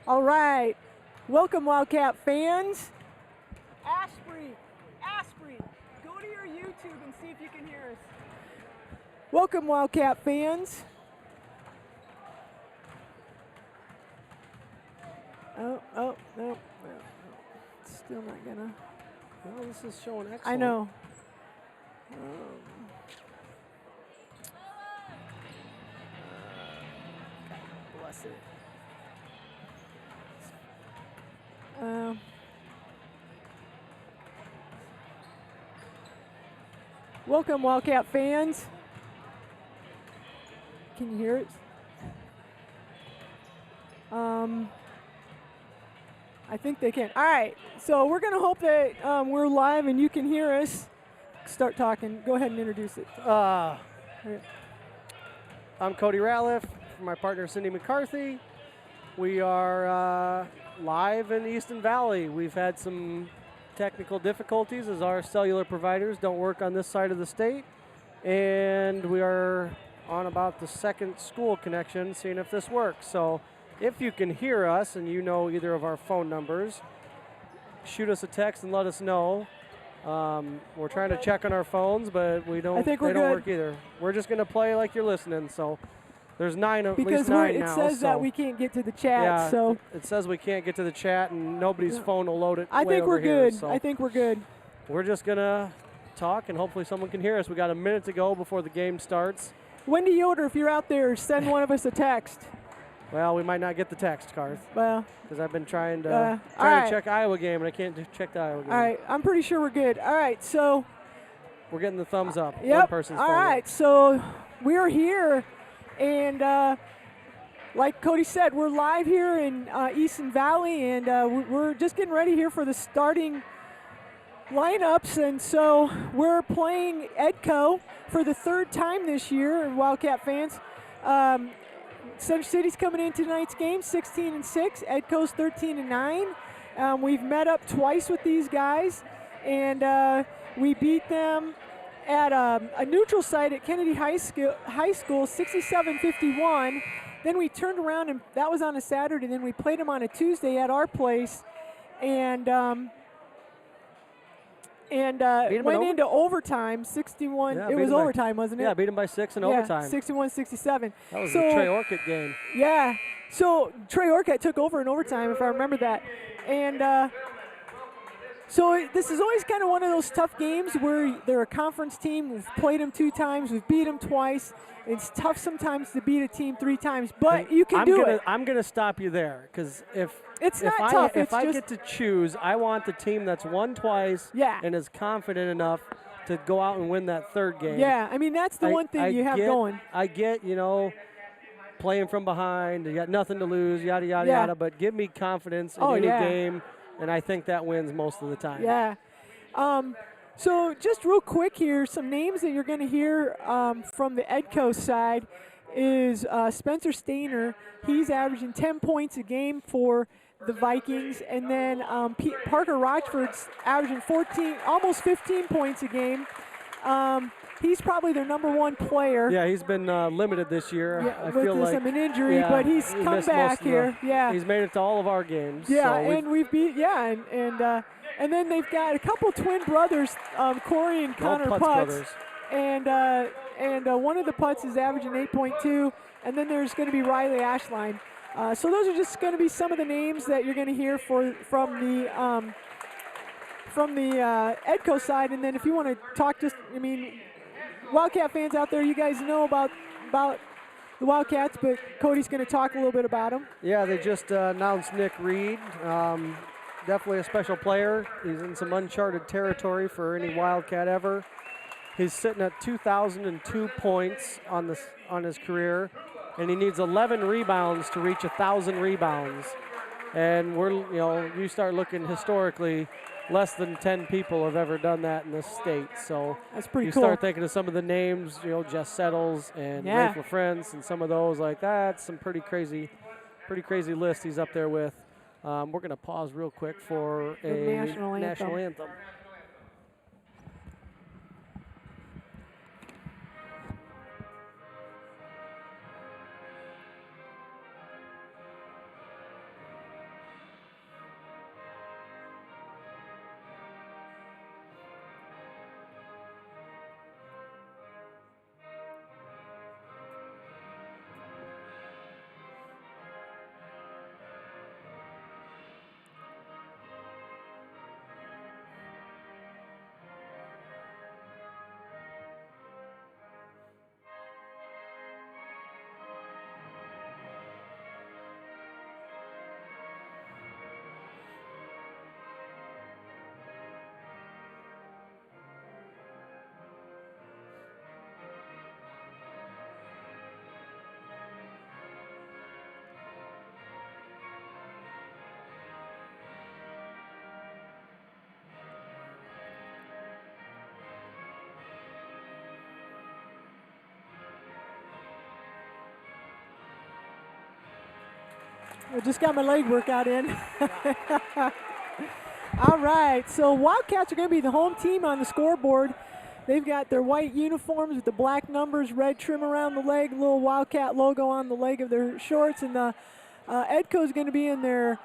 All right. Welcome, Wildcat fans. Asprey, go to your YouTube and see if you can hear us. Welcome, Wildcat fans. Oh, no. Still not gonna. Well, this is showing excellent. I know. Bless it. Welcome, Wildcat fans. Can you hear it? I think they can. All right, so we're going to hope that we're live and you can hear us. Start talking. Go ahead and introduce it. I'm Cody Ratliff, my partner Cindy McCarthy. We are live in Easton Valley. We've had some technical difficulties as our cellular providers don't work on this side of the state. And we are on about the second school connection, seeing if this works. So if you can hear us and you know either of our phone numbers, shoot us a text and let us know. We're trying to check on our phones, but they don't work either. We're just going to play like you're listening. So there's at least nine now. It says that we can't get to the chat. Yeah, so it says we can't get to the chat, and nobody's phone will load it. I think we're here, good. so I think we're good. We're just going to talk, and hopefully someone can hear us. We got a minute to go before the game starts. Wendy Yoder, if you're out there, send one of us a text. Well, we might not get the text, Garth. Well, because I've been trying to check Iowa game, and I can't check the Iowa game. All right, I'm pretty sure we're good. All right, so we're getting the thumbs up. Yep. One person's all phone right, up. So we're here, and like Cody said, we're live here in Easton Valley, and we're just getting ready here for the starting lineups, and so we're playing Edco for the third time this year, Wildcat fans. Center City's coming in tonight's game, 16-6. Edco's 13-9. We've met up twice with these guys, and we beat them at a neutral site at Kennedy High School, 67-51. Then we turned around, and that was on a Saturday. Then we played them on a Tuesday at our place, and went into overtime, 61. Yeah, it was overtime, wasn't it? Yeah, beat them by 6 in overtime. 61-67. That was the Trey Orchid game. Yeah. So Trey Orchid took over in overtime, if I remember that. And so this is always kind of one of those tough games where they're a conference team. We've played them 2 times. We've beat them twice. It's tough sometimes to beat a team 3 times, but you can do it. I'm going to stop you there, because if I get to choose, I want the team that's won twice and is confident enough to go out and win that third game. Yeah, I mean, that's the one thing you have going. I get, playing from behind, you got nothing to lose, yada, yada, yada, but give me confidence in any game, and I think that wins most of the time. Yeah. So just real quick here, some names that you're going to hear from the Edco side is Spencer Stainer. He's averaging 10 points a game for the Vikings. And then Parker Rochford's averaging almost 15 points a game. He's probably their #1 player. Yeah, he's been limited this year. Yeah, I feel like an injury, but he's come back here. He's made it to all of our games. Yeah, so and we've beat. Yeah, and then they've got a couple twin brothers, Corey and Connor Putz. And one of the Putz is averaging 8.2, and then there's going to be Riley Ashline. So those are just going to be some of the names that you're going to hear from the Edco side. And then if you want to talk, Wildcat fans out there, you guys know about the Wildcats, but Cody's going to talk a little bit about them. Yeah, they just announced Nick Reed. Definitely a special player. He's in some uncharted territory for any Wildcat ever. He's sitting at 2,002 points on his career, and he needs 11 rebounds to reach 1,000 rebounds. And you start looking historically, less than 10 people have ever done that in this state. So that's pretty cool. You start thinking of some of the names, Jess Settles and Rafe LaFrance and some of those, like that's some pretty crazy list he's up there with. We're going to pause real quick for a national anthem. I just got my leg workout in. All right, so Wildcats are going to be the home team on the scoreboard. They've got their white uniforms with the black numbers, red trim around the leg, little Wildcat logo on the leg of their shorts, and the Edco is going to be in their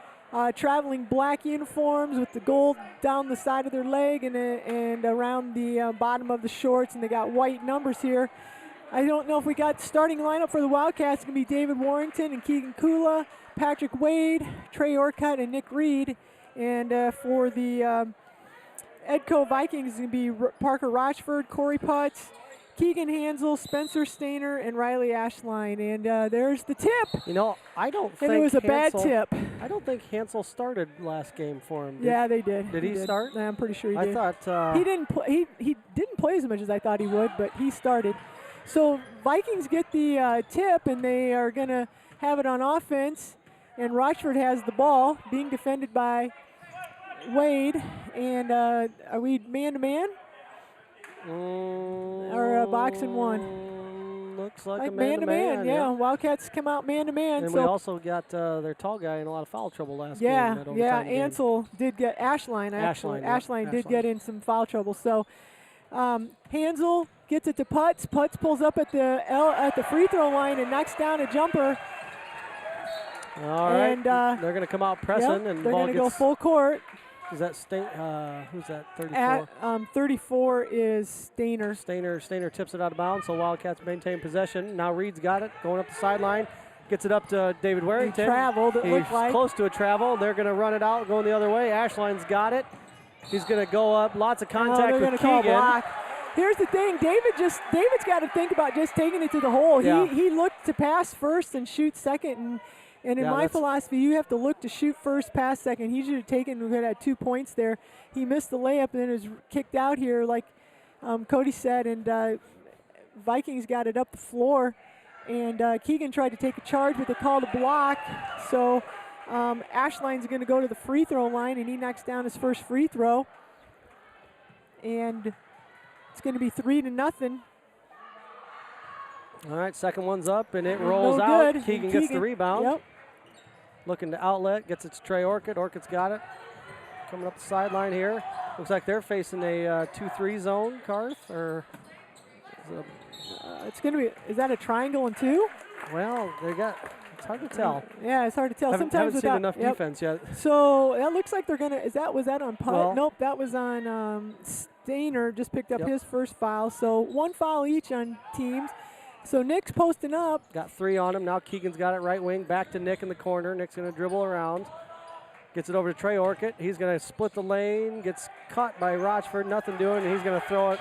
traveling black uniforms with the gold down the side of their leg and around the bottom of the shorts, and they got white numbers here. I don't know if we got starting lineup for the Wildcats. It's going to be David Warrington and Keegan Kula, Patrick Wade, Trey Orcutt, and Nick Reed. And for the Edco Vikings, it's going to be Parker Rochford, Corey Putz, Keegan Hansel, Spencer Stainer, and Riley Ashline. And there's the tip. You know, I don't think it was a bad tip. I don't think Hansel started last game for him. Yeah, they did. Did he start? I'm pretty sure he did. I thought he didn't. He didn't play as much as I thought he would, but he started. So Vikings get the tip, and they are going to have it on offense. And Rochford has the ball, being defended by Wade. And are we man-to-man? Or box and one? Looks like a man-to-man. Yeah, Wildcats come out man-to-man. And so we also got their tall guy in a lot of foul trouble last game. Yeah, Ansel did get Ashline. Ashline did get in some foul trouble. So Hansel gets it to Putz. Putz pulls up at the free throw line and knocks down a jumper. All right, and they're going to come out pressing, and they're going to go full court. Is that who's that? 34. 34 is Stainer. Stainer tips it out of bounds, so Wildcats maintain possession. Now Reed's got it, going up the sideline, gets it up to David Warrington. He traveled. He's close to a travel. They're going to run it out, going the other way. Ashline's got it. He's going to go up. Lots of contact with Keegan. Here's the thing, David's got to think about just taking it to the hole. Yeah. He looked to pass first and shoot second, and in my philosophy, you have to look to shoot first, pass second. He should have taken, we could have had 2 points there. He missed the layup and then was kicked out here, like Cody said, and Vikings got it up the floor. And Keegan tried to take a charge with a call to block. So Ashline's going to go to the free throw line, and he knocks down his first free throw. And it's going to be 3-0. All right, second one's up, and it rolls out. Keegan gets the rebound. Yep. Looking to outlet, gets it to Trey Orcutt. Orcutt's got it. Coming up the sideline here. Looks like they're facing a 2-3 zone, Karth, or it's going to be, is that a triangle and two? Well, it's hard to tell. Yeah, it's hard to tell. Haven't seen enough defense yet. So that looks like they're going to, was that on Putt? Well, nope, that was on Stainer, just picked up his first foul. So one foul each on teams. So Nick's posting up. Got 3 on him. Now Keegan's got it right wing. Back to Nick in the corner. Nick's going to dribble around. Gets it over to Trey Orcutt. He's going to split the lane. Gets caught by Rochford. Nothing doing. And he's going to throw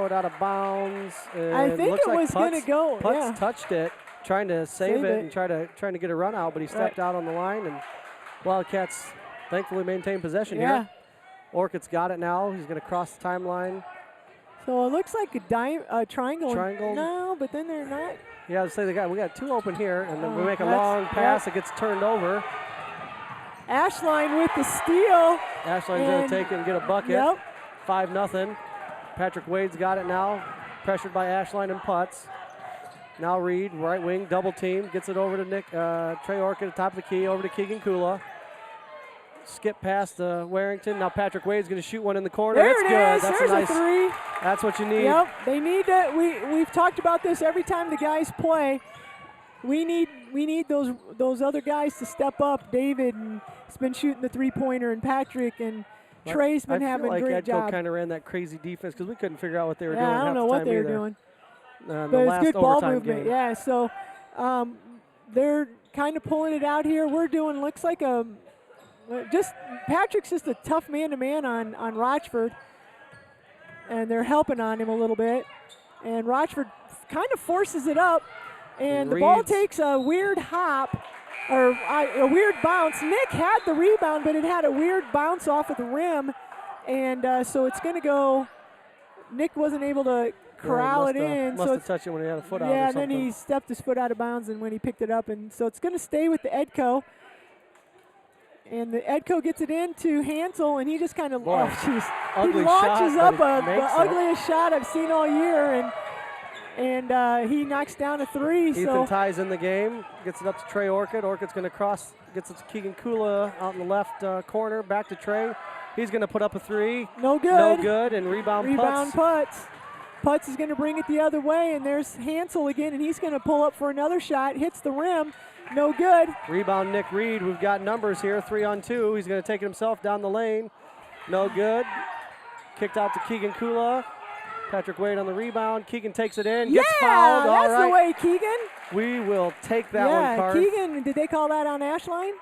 it out of bounds. And I think it was going to go. Putz touched it, trying to save it and trying to get a run out, but he stepped out on the line. And Wildcats thankfully maintain possession here. Orcutt's got it now. He's going to cross the timeline. So it looks like a triangle. No, but then they're not. Yeah, I say we got 2 open here, and then we make a long pass. It gets turned over. Ashline with the steal. Ashline's going to take it and get a bucket. 5-0. Patrick Wade's got it now. Pressured by Ashline and Putz. Now Reed, right wing, double team. Gets it over to Trey Orcutt at the top of the key, over to Keegan Kula. Skip past Warrington. Now Patrick Wade's going to shoot one in the corner. There it's it good. is. That's There's a nice 3. That's what you need. Yep, they need to. We've talked about this every time the guys play. We need those other guys to step up. David has been shooting the 3-pointer, and Patrick and Trey's been having a great job. I kind of ran that crazy defense because we couldn't figure out what they were doing. I don't know what they were doing. But it's good ball movement. Game. Yeah, so they're kind of pulling it out here. We're doing looks like Patrick's just a tough man-to-man on Rochford, and they're helping on him a little bit. And Rochford kind of forces it up, and the ball takes a weird hop, or a weird bounce. Nick had the rebound, but it had a weird bounce off of the rim, and so it's going to go. Nick wasn't able to corral it in. Must have touched it when he had a foot out. Yeah, and then he stepped his foot out of bounds, and when he picked it up, and so it's going to stay with the Edco. And the Edco gets it into Hansel, and he just kind of, he launches up the ugliest shot I've seen all year, and he knocks down a three. Ethan ties in the game, gets it up to Trey Orchid. Orchid's going to cross, gets it to Keegan Kula out in the left corner, back to Trey. He's going to put up a three. No good. No good, and rebound Putz. Putz is going to bring it the other way, and there's Hansel again, and he's going to pull up for another shot. Hits the rim. No good. Rebound Nick Reed. We've got numbers here, 3-on-2. He's going to take it himself down the lane. No good. Kicked out to Keegan Kula. Patrick Wade on the rebound. Keegan takes it in, gets fouled. That's All right. the way, Keegan. We will take that one, Carth. Keegan, did they call that on Ashline?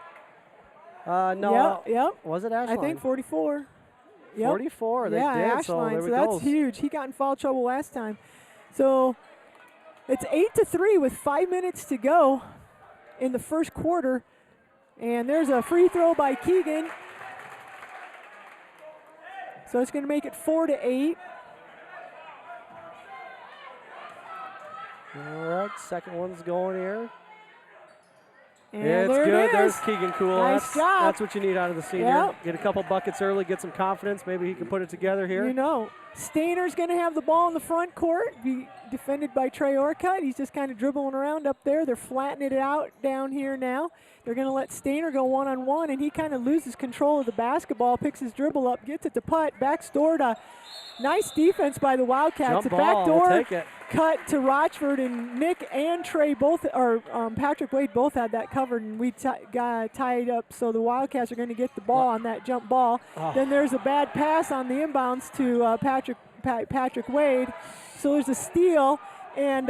No. Yep. Was it Ashline? I think 44. Yep. 44. They did. Ashline. So there we that's go. huge. He got in foul trouble last time. So it's 8-3 with 5 minutes to go in the first quarter. And there's a free throw by Keegan. So it's going to make it 4-8. All right, second one's going here. And yeah, it's there good. it is. There's Keegan Cool. Nice job. That's what you need out of the senior. Yep. Get a couple buckets early, get some confidence. Maybe he can put it together here. You know, Stainer's going to have the ball in the front court, be defended by Trey Orcutt. He's just kind of dribbling around up there. They're flattening it out down here now. They're going to let Stainer go one-on-one, and he kind of loses control of the basketball, picks his dribble up, gets it to Putt, backs door to nice defense by the Wildcats. Jump The ball, back door we'll take it. Cut to Rochford, and Nick and Trey both, or Patrick Wade both had that covered, and we got tied up, so the Wildcats are going to get the ball on that jump ball. Oh. Then there's a bad pass on the inbounds to Patrick Wade. So there's a steal, and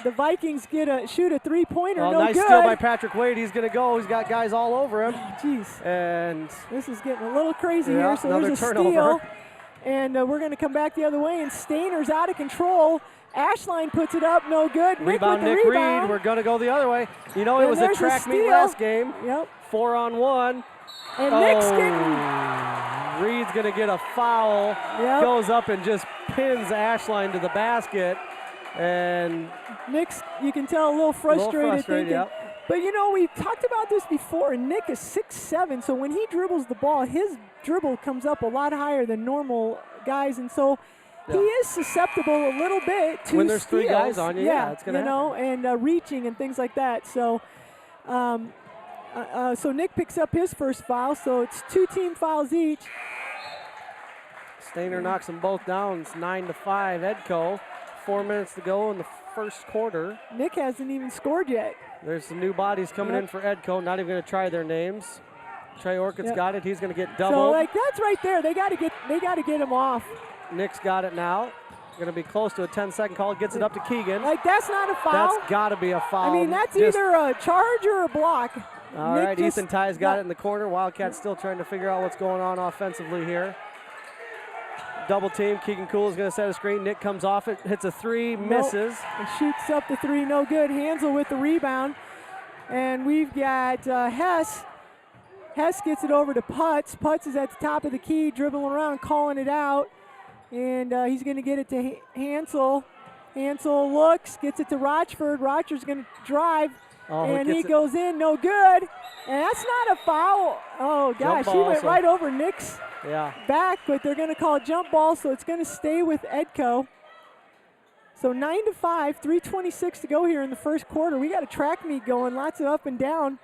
the Vikings shoot a three-pointer. Oh, no nice good. steal by Patrick Wade. He's going to go. He's got guys all over him. Jeez. And This is getting a little crazy yeah, here. So there's a turnover. steal, and we're going to come back the other way, and Stainer's out of control. Ashline puts it up, no good. Rebound, Nick with the rebound. Reed. We're going to go the other way. You know, it And was a there's a track meet steal. last game. Yep. 4-on-1. And Nick's getting. Reed's going to get a foul. Yep. Goes up and just pins Ashline to the basket. And Nick's, you can tell, a little frustrated. Thinking, yep. But you know, we've talked about this before, and Nick is 6'7", so when he dribbles the ball, his dribble comes up a lot higher than normal guys, and so he is susceptible a little bit to when there's steals. 3 guys on you, yeah, it's gonna you know, and reaching and things like that. So, so Nick picks up his first foul, so it's 2 team fouls each. Stainer knocks them both down. It's 9-5 Edco. 4 minutes to go in the first quarter. Nick hasn't even scored yet. There's some new bodies coming in for Edco. Not even going to try their names. Trey Orcutt's got it. He's going to get doubled. So like that's right there. They got to get him off. Nick's got it now. Going to be close to a 10-second call. Gets it up to Keegan. Like that's not a foul. That's got to be a foul. I mean, that's either a charge or a block. All Nick right, Ethan Ty's got it in the corner. Wildcats still trying to figure out what's going on offensively here. Double team. Keegan Cool is going to set a screen. Nick comes off it, hits a 3, misses. And shoots up the 3, no good. Hansel with the rebound. And we've got Hess. Hess gets it over to Putz. Putz is at the top of the key, dribbling around, calling it out. And he's going to get it to Hansel. Hansel looks, gets it to Rochford. Rochford's going to drive. And he goes in, no good. And that's not a foul. Oh, gosh, he went right over Nick's back, but they're going to call a jump ball, so it's going to stay with Edco. So 9-5, 3:26 to go here in the first quarter. We got a track meet going, lots of up and down.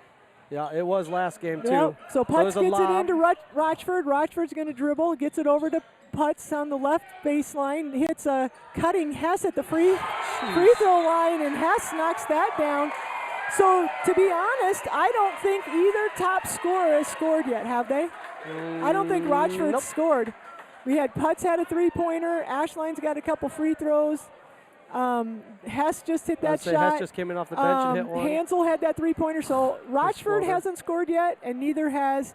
Yeah, it was last game, too. Yep. So Putz gets it into Rochford. Rochford's going to dribble, gets it over to Putz on the left baseline, hits a cutting Hess at the free throw line, and Hess knocks that down. So, to be honest, I don't think either top scorer has scored yet, have they? I don't think Rochford's scored. We had Putz had a three-pointer. Ashline's got a couple free throws. Hess just hit that shot. Hess just came in off the bench and hit one. Hansel had that three-pointer. So, Rochford hasn't scored yet, and neither has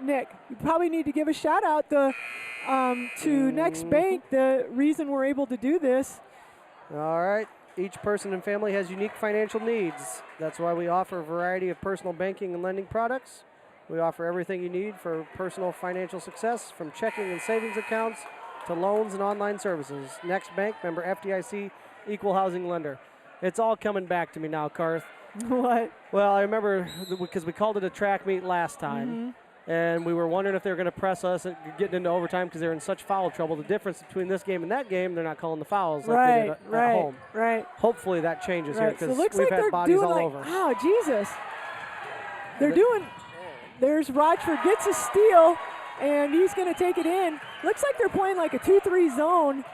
Nick. You probably need to give a shout-out to Next Bank, the reason we're able to do this. All right. Each person and family has unique financial needs. That's why we offer a variety of personal banking and lending products. We offer everything you need for personal financial success, from checking and savings accounts to loans and online services. Next Bank, member FDIC, equal housing lender. It's all coming back to me now, Carth. What? Well, I remember because we called it a track meet last time. And we were wondering if they were going to press us and getting into overtime because they're in such foul trouble. The difference between this game and that game, they're not calling the fouls like they did at home. Right. Hopefully that changes here because so we've had bodies all over. Oh, Jesus. There's Rochford gets a steal, and he's going to take it in. Looks like they're playing like a 2-3 zone,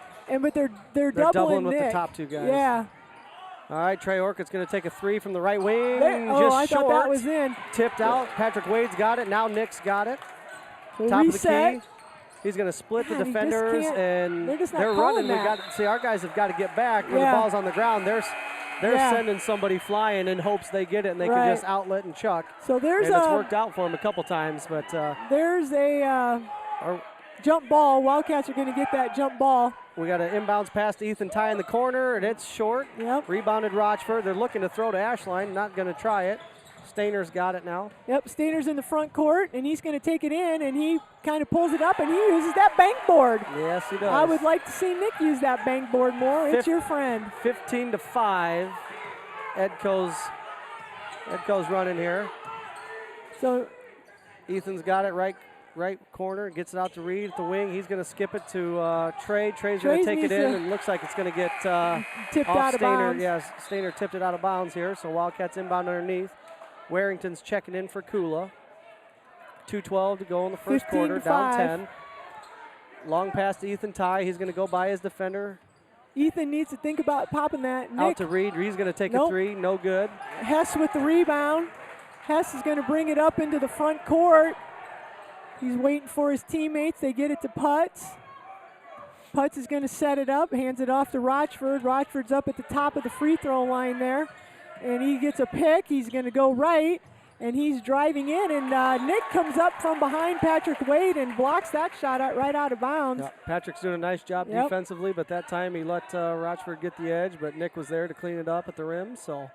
but they're doubling with Nick. the top two guys. Yeah. All right, Trey Orcutt's going to take a 3 from the right wing. I thought that was in. Tipped out. Patrick Wade's got it. Now Nick's got it. So top reset. of the key. He's going to split the defenders, and they're running. Our guys have got to get back when the ball's on the ground. They're sending somebody flying in hopes they get it and they can just outlet and chuck. So it's worked out for them a couple times, but there's a jump ball. Wildcats are going to get that jump ball. We got an inbounds pass to Ethan Ty in the corner, and it's short. Yep. Rebounded Rochford. They're looking to throw to Ashline. Not going to try it. Stainer's got it now. Yep, Stainer's in the front court, and he's going to take it in, and he kind of pulls it up, and he uses that bank board. Yes, he does. I would like to see Nick use that bank board more. It's your friend. 15-5. Edco's running here. So Ethan's got it right corner, gets it out to Reed at the wing. He's going to skip it to Trey. Trey's going to take it in, and looks like it's going to get tipped out of bounds. Yes, Stainer tipped it out of bounds here, so Wildcats inbound underneath. Warrington's checking in for Kula. 2:12 to go in the first quarter, down 10. Long pass to Ethan Ty. He's going to go by his defender. Ethan needs to think about popping that. Out to Reed. Reed's going to take a 3. No good. Hess with the rebound. Hess is going to bring it up into the front court. He's waiting for his teammates. They get it to Putz. Putz is going to set it up, hands it off to Rochford. Rochford's up at the top of the free throw line there. And he gets a pick. He's going to go right, and he's driving in. And Nick comes up from behind Patrick Wade and blocks that shot right out of bounds. Yeah, Patrick's doing a nice job defensively, but that time he let Rochford get the edge, but Nick was there to clean it up at the rim, so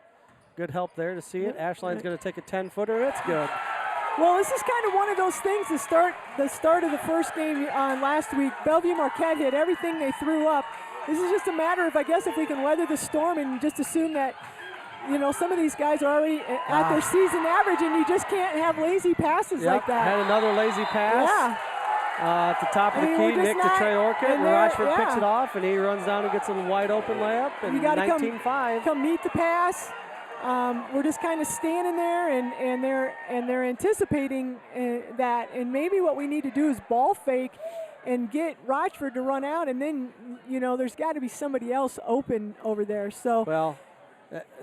good help there to see it. Ashline's going to take a 10-footer. It's good. Well, this is kind of one of those things the start of the first game last week. Bellevue Marquette hit everything they threw up. This is just a matter of, I guess, if we can weather the storm and just assume that, some of these guys are already at their season average, and you just can't have lazy passes like that. Had another lazy pass. At the top of the key, Nick to Trey Orcutt, and Rochford picks it off, and he runs down and gets a wide open layup, and 19-5. Come meet the pass. We're just kind of standing there, and they're anticipating that, and maybe what we need to do is ball fake and get Rochford to run out, and then there's got to be somebody else open over there. So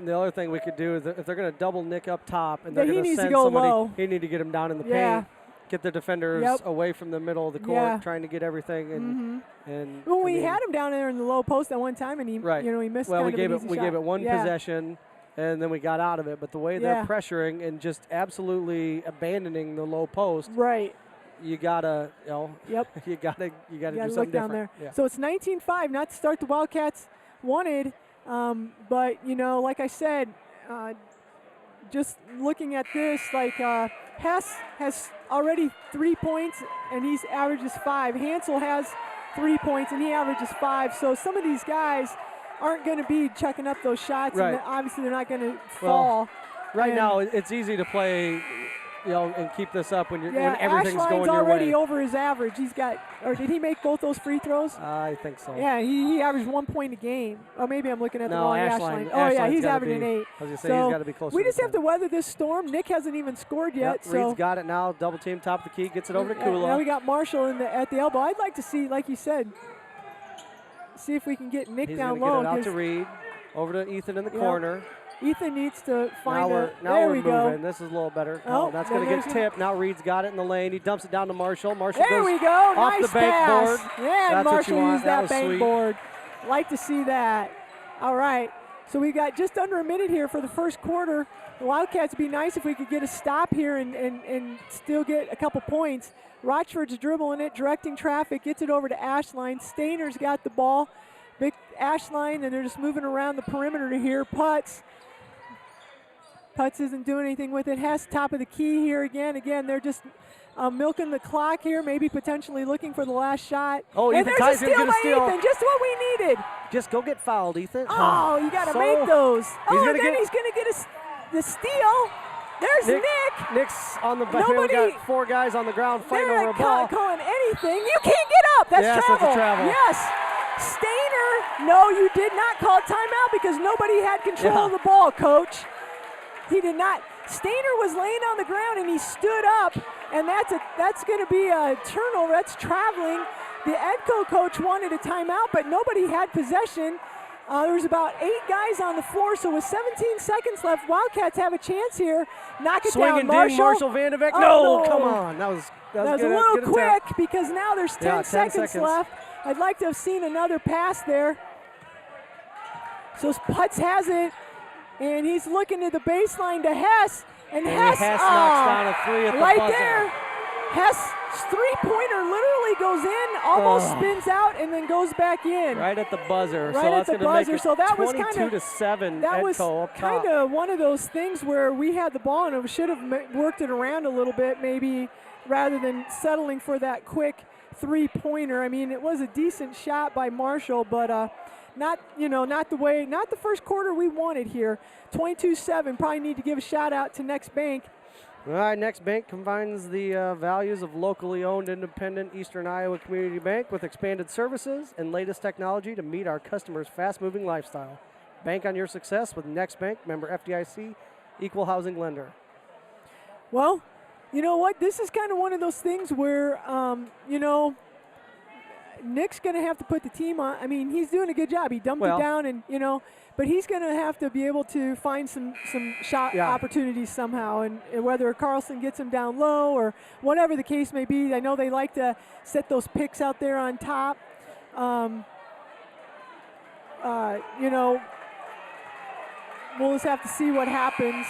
the other thing we could do is if they're going to double Nick up top and they're going to send somebody, low. He need to get him down in the paint, get the defenders away from the middle of the court, trying to get everything. And we had him down there in the low post at one time, and he he missed. Well, we gave it one possession. And then we got out of it. But the way they're pressuring and just absolutely abandoning the low post, you gotta, you gotta do something look down different. there. So it's 19-5, not to start the Wildcats wanted, but like I said, just looking at this, Hess has already 3 points and he averages 5. Hansel has 3 points and he averages 5. So some of these guys aren't going to be checking up those shots, and obviously they're not going to fall. Right now, it's easy to play, and keep this up when everything's going your way. Ashline's already over his average. He's got, or did he make both those free throws? I think so. Yeah, he averaged 1 point a game. Oh, maybe I'm looking at the wrong Ashline. Oh, Ashline's yeah, he's averaging 8. I was going to say he's got to be closer. We just have to weather this storm. Nick hasn't even scored yet. Reed's got it now. Double team, top of the key, gets it over to Kula. Now we got Marshall at the elbow. I'd like to see, like you said, see if we can get Nick down low. He's going to get it out to Reed. Over to Ethan in the corner. Ethan needs to find now we're we moving. go. This is a little better. Oh, that's going to get tipped. Now Reed's got it in the lane. He dumps it down to Marshall. Marshall there goes we go. off Nice the bank pass. board. Yeah, that's Marshall used that bank sweet. board. Like to see that. All right. So we got just under a minute here for the first quarter. The Wildcats would be nice if we could get a stop here and still get a couple points. Rochford's dribbling it, directing traffic, gets it over to Ashline. Stainer's got the ball. Big Ashline, and they're just moving around the perimeter here. Putz isn't doing anything with it. Hess, top of the key here again. Again, they're just milking the clock here, maybe potentially looking for the last shot. Oh, and Ethan there's Tyson going to steal. Ethan, just what we needed. Just go get fouled, Ethan. Oh, you got to make those. And then he's going to get the steal. There's Nick. Nick's on the back. We got 4 guys on the ground fighting They're over a ball. not calling anything. You can't get up. That's yes, travel. That's a travel. Yes. Stainer, no, you did not call timeout because nobody had control of the ball, Coach. He did not. Stainer was laying on the ground and he stood up, and that's going to be a turnover. That's traveling. The Edco coach wanted a timeout, but nobody had possession. There was about 8 guys on the floor, so with 17 seconds left, Wildcats have a chance here. Knock it Swinging down, Marshall Van de Beek. Oh, no, come on. That was a little quick because now there's 10 seconds left. I'd like to have seen another pass there. So Putz has it, and he's looking to the baseline to Hess. And Hess knocks down a 3 at the buzzer. There. Hess' three-pointer literally goes in, almost spins out, and then goes back in. Right at the buzzer. Right at the buzzer. So that was 22-7. That was kind of one of those things where we had the ball and we should have worked it around a little bit, maybe, rather than settling for that quick three-pointer. I mean, it was a decent shot by Marshall, but not the first quarter we wanted here. 22-7. Probably need to give a shout out to Next Bank. All right, Next Bank combines the values of locally owned, independent Eastern Iowa Community Bank with expanded services and latest technology to meet our customers' fast-moving lifestyle. Bank on your success with Next Bank, member FDIC, equal housing lender. Well, you know what? This is kind of one of those things where, Nick's going to have to put the team on. I mean, he's doing a good job. He dumped it down, and but he's going to have to be able to find some shot opportunities somehow, and whether Carlson gets him down low or whatever the case may be. I know they like to set those picks out there on top. We'll just have to see what happens.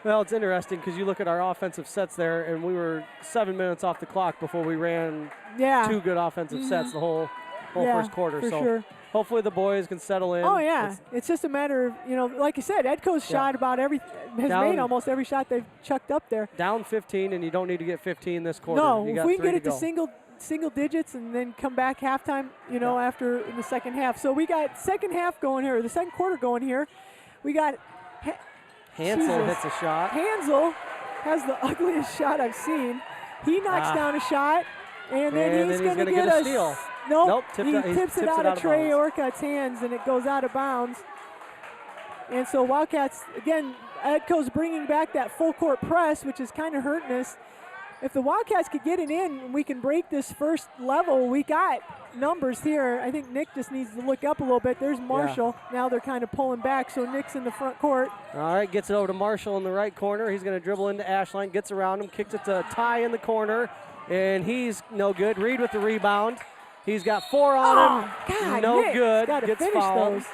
Well, it's interesting because you look at our offensive sets there, and we were 7 minutes off the clock before we ran 2 good offensive sets the whole first quarter. For so sure. Hopefully the boys can settle in. Oh, yeah. It's just a matter of, like you said, Edco's shot about has made almost every shot they've chucked up there. Down 15, and you don't need to get 15 this quarter. No, if we can get it to single digits and then come back halftime, after in the second half. So we got second half going here, the second quarter going here. We got Hansel hits a shot. Hansel has the ugliest shot I've seen. He knocks down a shot, and then he's going to get a steal. Nope, he tips it out of Trey Orcutt's hands, and it goes out of bounds. And so Wildcats, again, Edco's bringing back that full court press, which is kind of hurting us. If the Wildcats could get it in, we can break this first level. We got numbers here. I think Nick just needs to look up a little bit. There's Marshall. Now they're kind of pulling back, so Nick's in the front court. All right, gets it over to Marshall in the right corner. He's going to dribble into Ashline, gets around him, kicks it to Ty in the corner, and he's no good. Reed with the rebound. He's got 4 on him. God, no Nick good. Gotta gets finish fouled. those.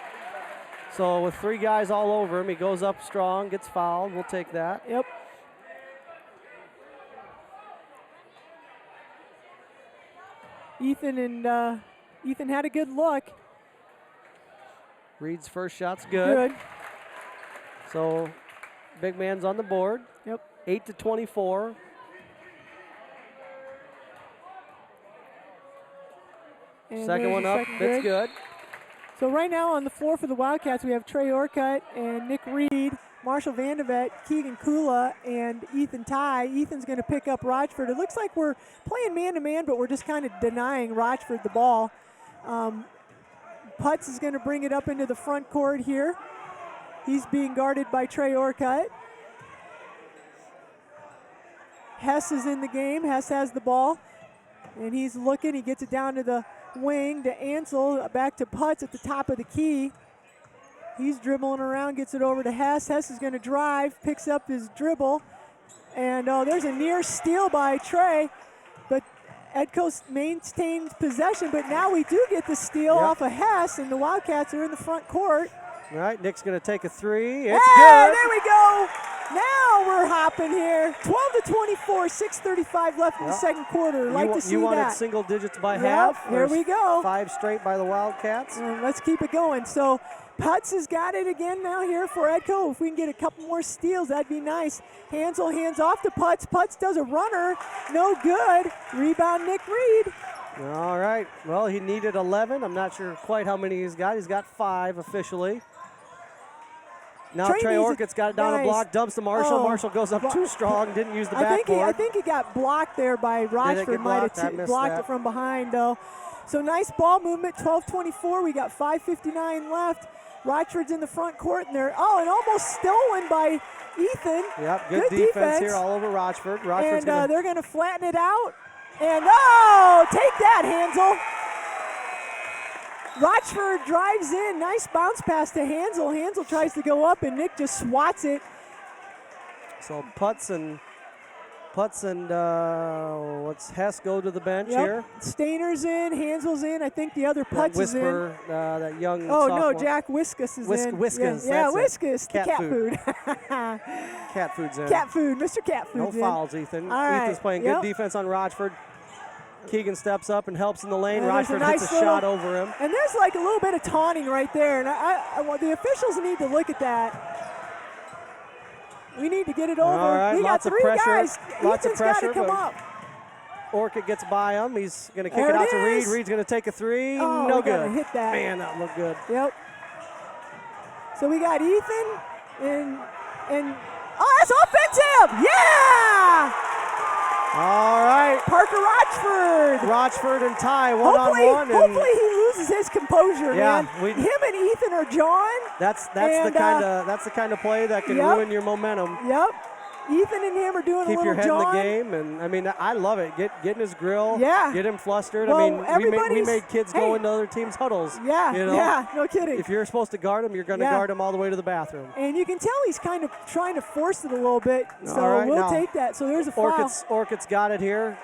So with 3 guys all over him, he goes up strong, gets fouled. We'll take that. Yep. Ethan had a good look. Reed's first shot's good. So big man's on the board. Yep. 8-24. And second one up, that's good. So right now on the floor for the Wildcats, we have Trey Orcutt and Nick Reed, Marshall Van de Beek, Keegan Kula, and Ethan Ty. Ethan's going to pick up Rochford. It looks like we're playing man-to-man, but we're just kind of denying Rochford the ball. Putz is going to bring it up into the front court here. He's being guarded by Trey Orcutt. Hess is in the game. Hess has the ball, and he's looking. He gets it down to the wing to Ansel, back to Putz at the top of the key. He's dribbling around, gets it over to Hess. Hess is going to drive, picks up his dribble, and there's a near steal by Trey, but Edco maintains possession, but now we do get the steal off of Hess, and the Wildcats are in the front court. All right, Nick's going to take a 3. It's good. There we go. Now we're hopping here. 12-24, 6:35 left in the second quarter. Like to see that. You wanted single digits by half. Here we go. 5 straight by the Wildcats. Let's keep it going. So Putz has got it again now here for Edco. If we can get a couple more steals, that'd be nice. Hansel hands off to Putz. Putz does a runner. No good. Rebound Nick Reed. All right. Well, he needed 11. I'm not sure quite how many he's got. He's got 5 officially. Now Trey Trey needs Orcutt's got it down the block, dumps to Marshall. Oh. Marshall goes up too strong, didn't use the backboard. I think he got blocked there by Rochford. Might have blocked it from behind, though. So nice ball movement, 12:24. We got 5:59 left. Rochford's in the front court, and they're, and almost stolen by Ethan. Yep, good defense here all over Rochford. And they're going to flatten it out. And, take that, Hansel. Rochford drives in. Nice bounce pass to Hansel. Hansel tries to go up, and Nick just swats it. So Putz and what's Hess go to the bench here. Stainer's in, Hansel's in. I think the other Putz is in. That young no, Jack Whiskus is in. Whiskus. Yeah, Whiskus, the cat food. Cat food's in. Cat food, Mr. Cat Food's No fouls, Ethan. All right. Ethan's playing good defense on Rochford. Keegan steps up and helps in the lane. Rochford hits a shot over him. And there's like a little bit of taunting right there. And I the officials need to look at that. We need to get it over. All right, we got three guys. Lots of Ethan's got pressure. to come up. Orcutt gets by him. He's going to kick it out to Reed. Reed's going to take a three. No good. Hit that. Man, that looked good. Yep. So we got Ethan and that's offensive. Yeah! All right. Parker Rochford. Rochford and Ty one-on-one. Hopefully he loses his composure, yeah, man. Him and Ethan are jawing. That's the kind of play that can ruin your momentum. Yep. Ethan and him are doing Keep a little your head jawing. in the game, and I mean, I love it. Get in his grill. Yeah. Get him flustered. Well, I mean, we made kids go into other teams' huddles. Yeah. You know? Yeah. No kidding. If you're supposed to guard him, you're going to guard him all the way to the bathroom. And you can tell he's kind of trying to force it a little bit. So we'll take that. So there's a foul. Orcutt's got it here.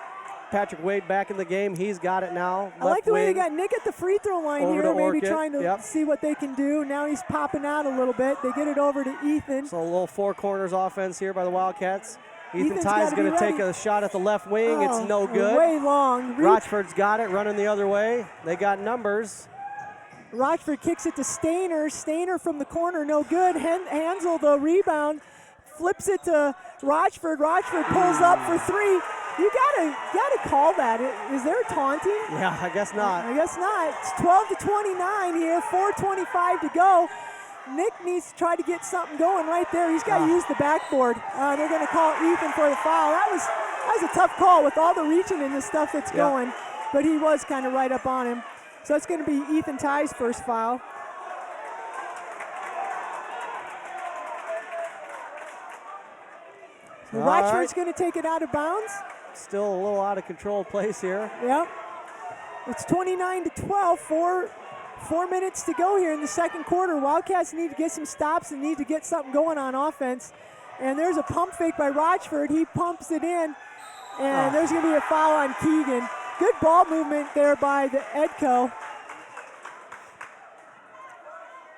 Patrick Wade back in the game. He's got it now. I like the way they got Nick at the free throw line here, maybe trying to see what they can do. Now he's popping out a little bit. They get it over to Ethan. So a little four corners offense here by the Wildcats. Ethan Ethan's Ty's going to take a shot at the left wing. It's no good. Way long. Rochford's got it, running the other way. They got numbers. Rochford kicks it to Stainer. Stainer from the corner, no good. Hansel, the rebound, flips it to Rochford. Rochford pulls up for three. You gotta call that. Is there taunting? Yeah, I guess not. I guess not. It's 12-29 here, 4:25 to go. Nick needs to try to get something going right there. He's got to use the backboard. They're going to call Ethan for the foul. That was a tough call with all the reaching and the stuff that's going, but he was kind of right up on him. So it's going to be Ethan Ty's first foul. So Rochford's going to take it out of bounds. Still a little out of control place here. Yep. It's 29-12, 4 minutes to go here in the second quarter. Wildcats need to get some stops and need to get something going on offense. And there's a pump fake by Rochford. He pumps it in, and there's going to be a foul on Keegan. Good ball movement there by the Edco.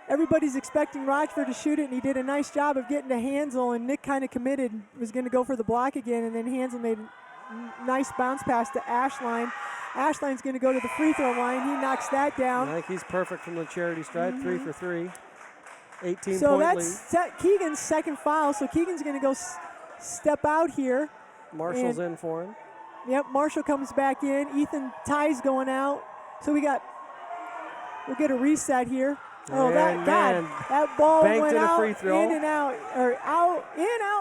Everybody's expecting Rochford to shoot it, and he did a nice job of getting to Hansel, and Nick kind of committed, was going to go for the block again, and then Hansel made a nice bounce pass to Ashline. Ashline's going to go to the free throw line. He knocks that down. I think he's perfect from the charity stripe, 3 for 3. 18-point lead. So that's Keegan's second foul. So Keegan's going to go step out here. Marshall's in for him. Yep, Marshall comes back in. Ethan Ty's going out. So we'll get a reset here. Oh, that ball went out, in and out, or out,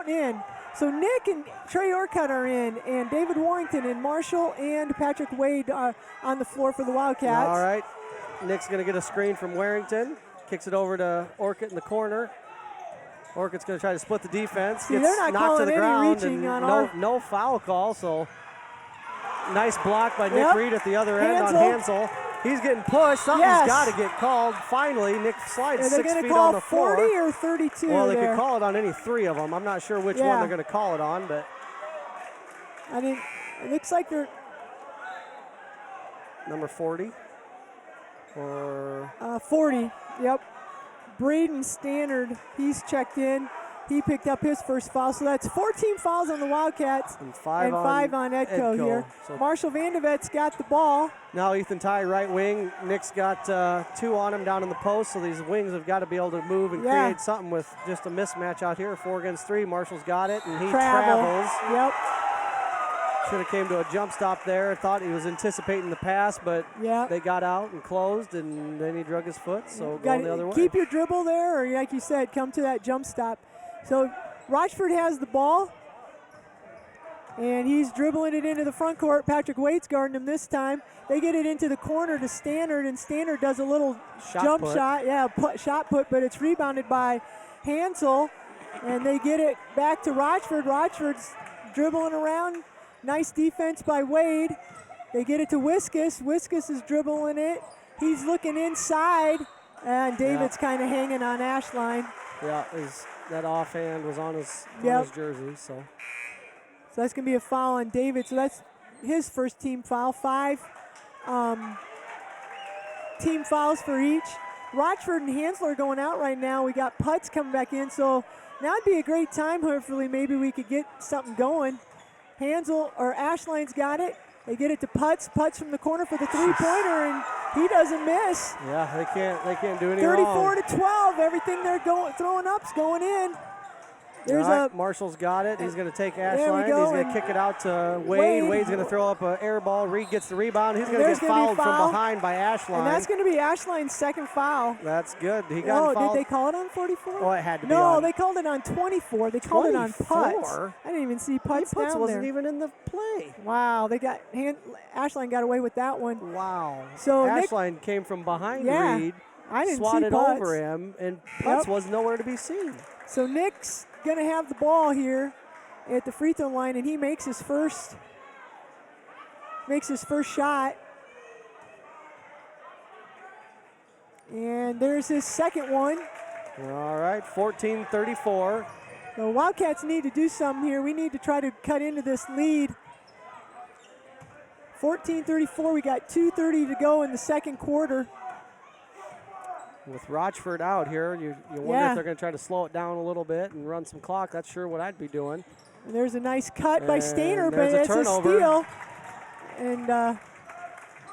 in. So Nick and Trey Orcutt are in, and David Warrington and Marshall and Patrick Wade are on the floor for the Wildcats. All right. Nick's going to get a screen from Warrington. Kicks it over to Orcutt in the corner. Orcutt's going to try to split the defense. See, they're not knocked to the ground, reaching and on no foul call. So nice block by Nick Reed at the other end on Hansel. He's getting pushed. Something's got to get called. Finally, Nick slides 6 feet on the floor. Are they going to call 40 or 32? Well, they could call it on any three of them. I'm not sure which one they're going to call it on, but I mean, it looks like they're number 40 or 40. Yep. Braden Stannard, he's checked in. He picked up his first foul, so that's 14 fouls on the Wildcats and five on Edco here. So Marshall Vandevet's got the ball. Now Ethan Ty, right wing. Nick's got 2 on him down in the post, so these wings have got to be able to move and create something with just a mismatch out here. 4 against 3. Marshall's got it, and he travels. Yep. Should have came to a jump stop there. Thought he was anticipating the pass, but they got out and closed, and then he drug his foot, so going the other way. Keep your dribble there, or like you said, come to that jump stop. So Rochford has the ball, and he's dribbling it into the front court. Patrick Waite's guarding him this time. They get it into the corner to Stannard, and Stannard does a little jump shot. Yeah, shot put, but it's rebounded by Hansel, and they get it back to Rochford. Rochford's dribbling around. Nice defense by Wade. They get it to Wiskus. Wiskus is dribbling it. He's looking inside, and David's kind of hanging on Ashline. Yeah, that offhand was on his jersey, so. So that's going to be a foul on David. So that's his first team foul. 5 team fouls for each. Rochford and Hansel are going out right now. We got Putz coming back in. So now would be a great time, hopefully, maybe we could get something going. Ashline's got it. They get it to Putz. Putz from the corner for the three-pointer, and he doesn't miss. Yeah, they can't do any 34 to 12. Everything they're throwing up's going in. There's Marshall's got it. He's going to take Ashline. He's going to kick it out to Wade. Wade's going to throw up an air ball. Reed gets the rebound. He's going to get fouled from behind by Ashline. And that's going to be Ashline's second foul. That's good. He got fouled. Did they call it on 44? Oh, it had to be No, they called it on 24. They called it on Putz. I didn't even see Putz down there. Putz wasn't even in the play. Wow, Ashline got away with that one. Wow. So Ashline came from behind Reed, swatted over him, and Putz was nowhere to be seen. So Nick's going to have the ball here at the free throw line, and he makes his first shot. And there's his second one. All right, 14-34. The Wildcats need to do something here. We need to try to cut into this lead. 14-34, we got 2:30 to go in the second quarter. With Rochford out here, you wonder if they're going to try to slow it down a little bit and run some clock. That's sure what I'd be doing. And there's a nice cut by Stainer, but it's a steal. And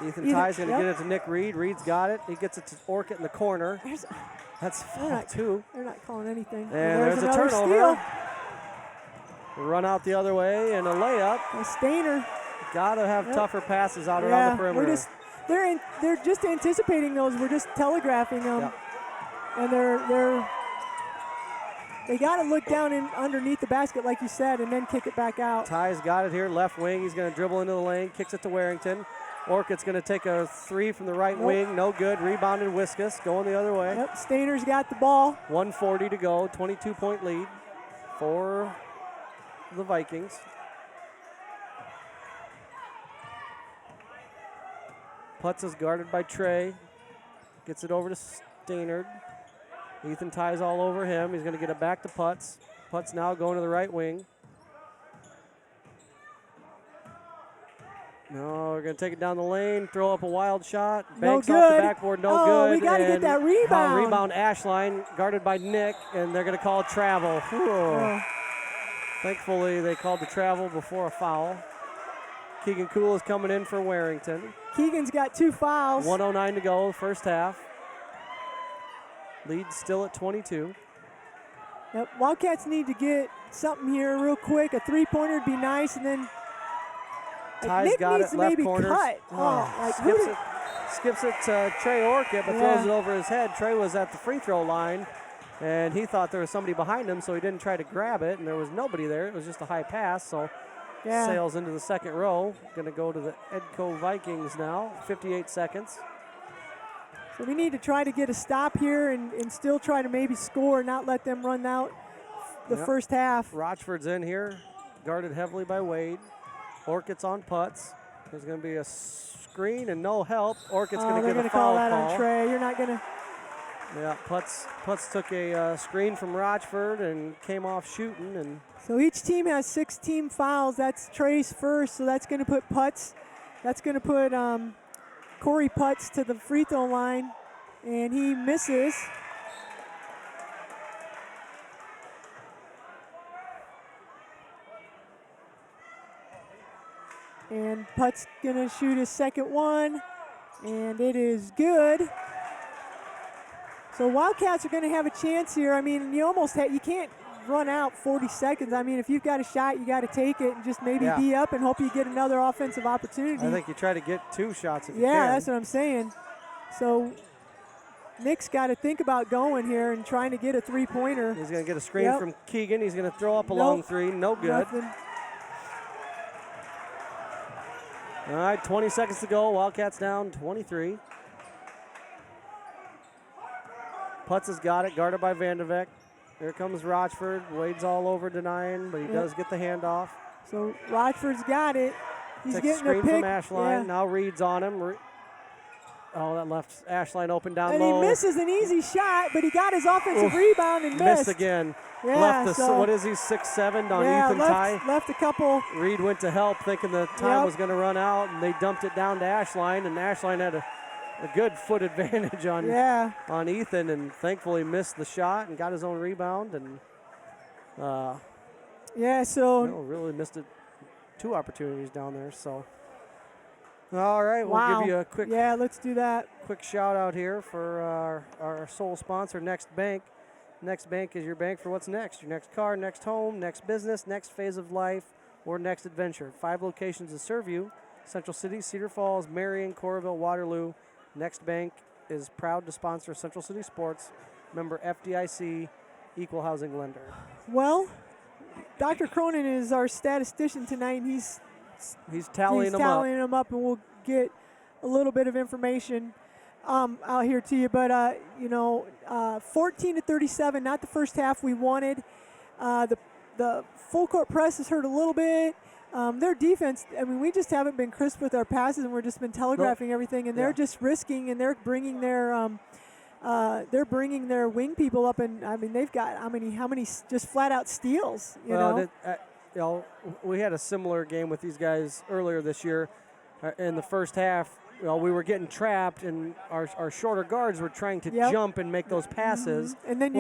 Ethan Ty's going to get it to Nick Reed. Reed's got it. He gets it to Orchid in the corner. That's foul, too. They're not calling anything. And there's a turnover. Run out the other way and a layup. And Stainer. Got to have tougher passes out around the perimeter. They're just anticipating those. We're just telegraphing them, and they got to look down underneath the basket, like you said, and then kick it back out. Ty's got it here, left wing. He's going to dribble into the lane, kicks it to Warrington. Orchid's going to take a three from the right wing, no good. Rebounded Wiskus, going the other way. Yep, Stainer's got the ball. 1:40 to go, 22-point lead for the Vikings. Putz is guarded by Trey. Gets it over to Stannard. Ethan Ty's all over him. He's going to get it back to Putz. Putz now going to the right wing. No, we're going to take it down the lane, throw up a wild shot. Banks off the backboard, no good. We got to get that rebound. Rebound Ashline, guarded by Nick, and they're going to call travel. Thankfully, they called the travel before a foul. Keegan Cool is coming in for Warrington. Keegan's got 2 fouls. 1:09 to go, first half. Lead still at 22. Yep, Wildcats need to get something here real quick. A three-pointer would be nice, and then Ty's Nick got needs it, to left maybe corner. cut. Skips it to Trey Orchid, but throws it over his head. Trey was at the free throw line, and he thought there was somebody behind him, so he didn't try to grab it, and there was nobody there. It was just a high pass, so sails into the second row. Going to go to the Edco Vikings now, 58 seconds. So we need to try to get a stop here and still try to maybe score, not let them run out the first half. Rochford's in here, guarded heavily by Wade. Orchid's on Putz. There's going to be a screen and no help. Orchid's going to get a foul call. They're going to call that on Trey. You're not going to. Yeah, Putz took a screen from Rochford and came off shooting. And so each team has 6 team fouls. That's Trey's first, so that's going to put Putz. That's going to put Corey Putz to the free throw line, and he misses. And Putz gonna shoot his second one, and it is good. So Wildcats are gonna have a chance here. I mean, you almost you can't run out 40 seconds. I mean, if you've got a shot, you got to take it and just maybe Yeah. be up and hope you get another offensive opportunity. I think you try to get 2 shots if you can. Yeah, that's what I'm saying. So Nick's got to think about going here and trying to get a three-pointer. He's going to get a screen from Keegan. He's going to throw up a long three. No good. Nothing. All right, 20 seconds to go. Wildcats down 23. Putz has got it, guarded by Vanderveck. Here comes Rochford. Wade's all over denying, but he does get the handoff. So Rochford's got it. He's Takes getting a screen a pick. from Ashline. Yeah. Now Reed's on him. That left Ashline open down And low. he misses an easy shot, but he got his offensive rebound and missed. Missed again. Yeah, Left what is he, 6'7" on Ethan Ty. Left a couple. Reed went to help thinking the time was going to run out, and they dumped it down to Ashline, and Ashline had a good foot advantage on Ethan, and thankfully missed the shot and got his own rebound, and really missed it. 2 opportunities down there. So all right, we'll give you a quick let's do that. Quick shout out here for our sole sponsor, Next Bank. Next Bank is your bank for what's next. Your next car, next home, next business, next phase of life, or next adventure. 5 locations to serve you: Central City, Cedar Falls, Marion, Coralville, Waterloo. Next Bank is proud to sponsor Central City Sports, member FDIC, equal housing lender. Well, Dr. Cronin is our statistician tonight, and he's tallying them up, and we'll get a little bit of information out here to you. But 14-37, not the first half we wanted. The full court press has hurt a little bit. Their defense, I mean, we just haven't been crisp with our passes, and we're just been telegraphing everything, and they're just risking, and they're bringing their wing people up, and I mean, they've got how many just flat out steals, you know? We had a similar game with these guys earlier this year. In the first half, we were getting trapped, and our shorter guards were trying to jump and make those passes. And then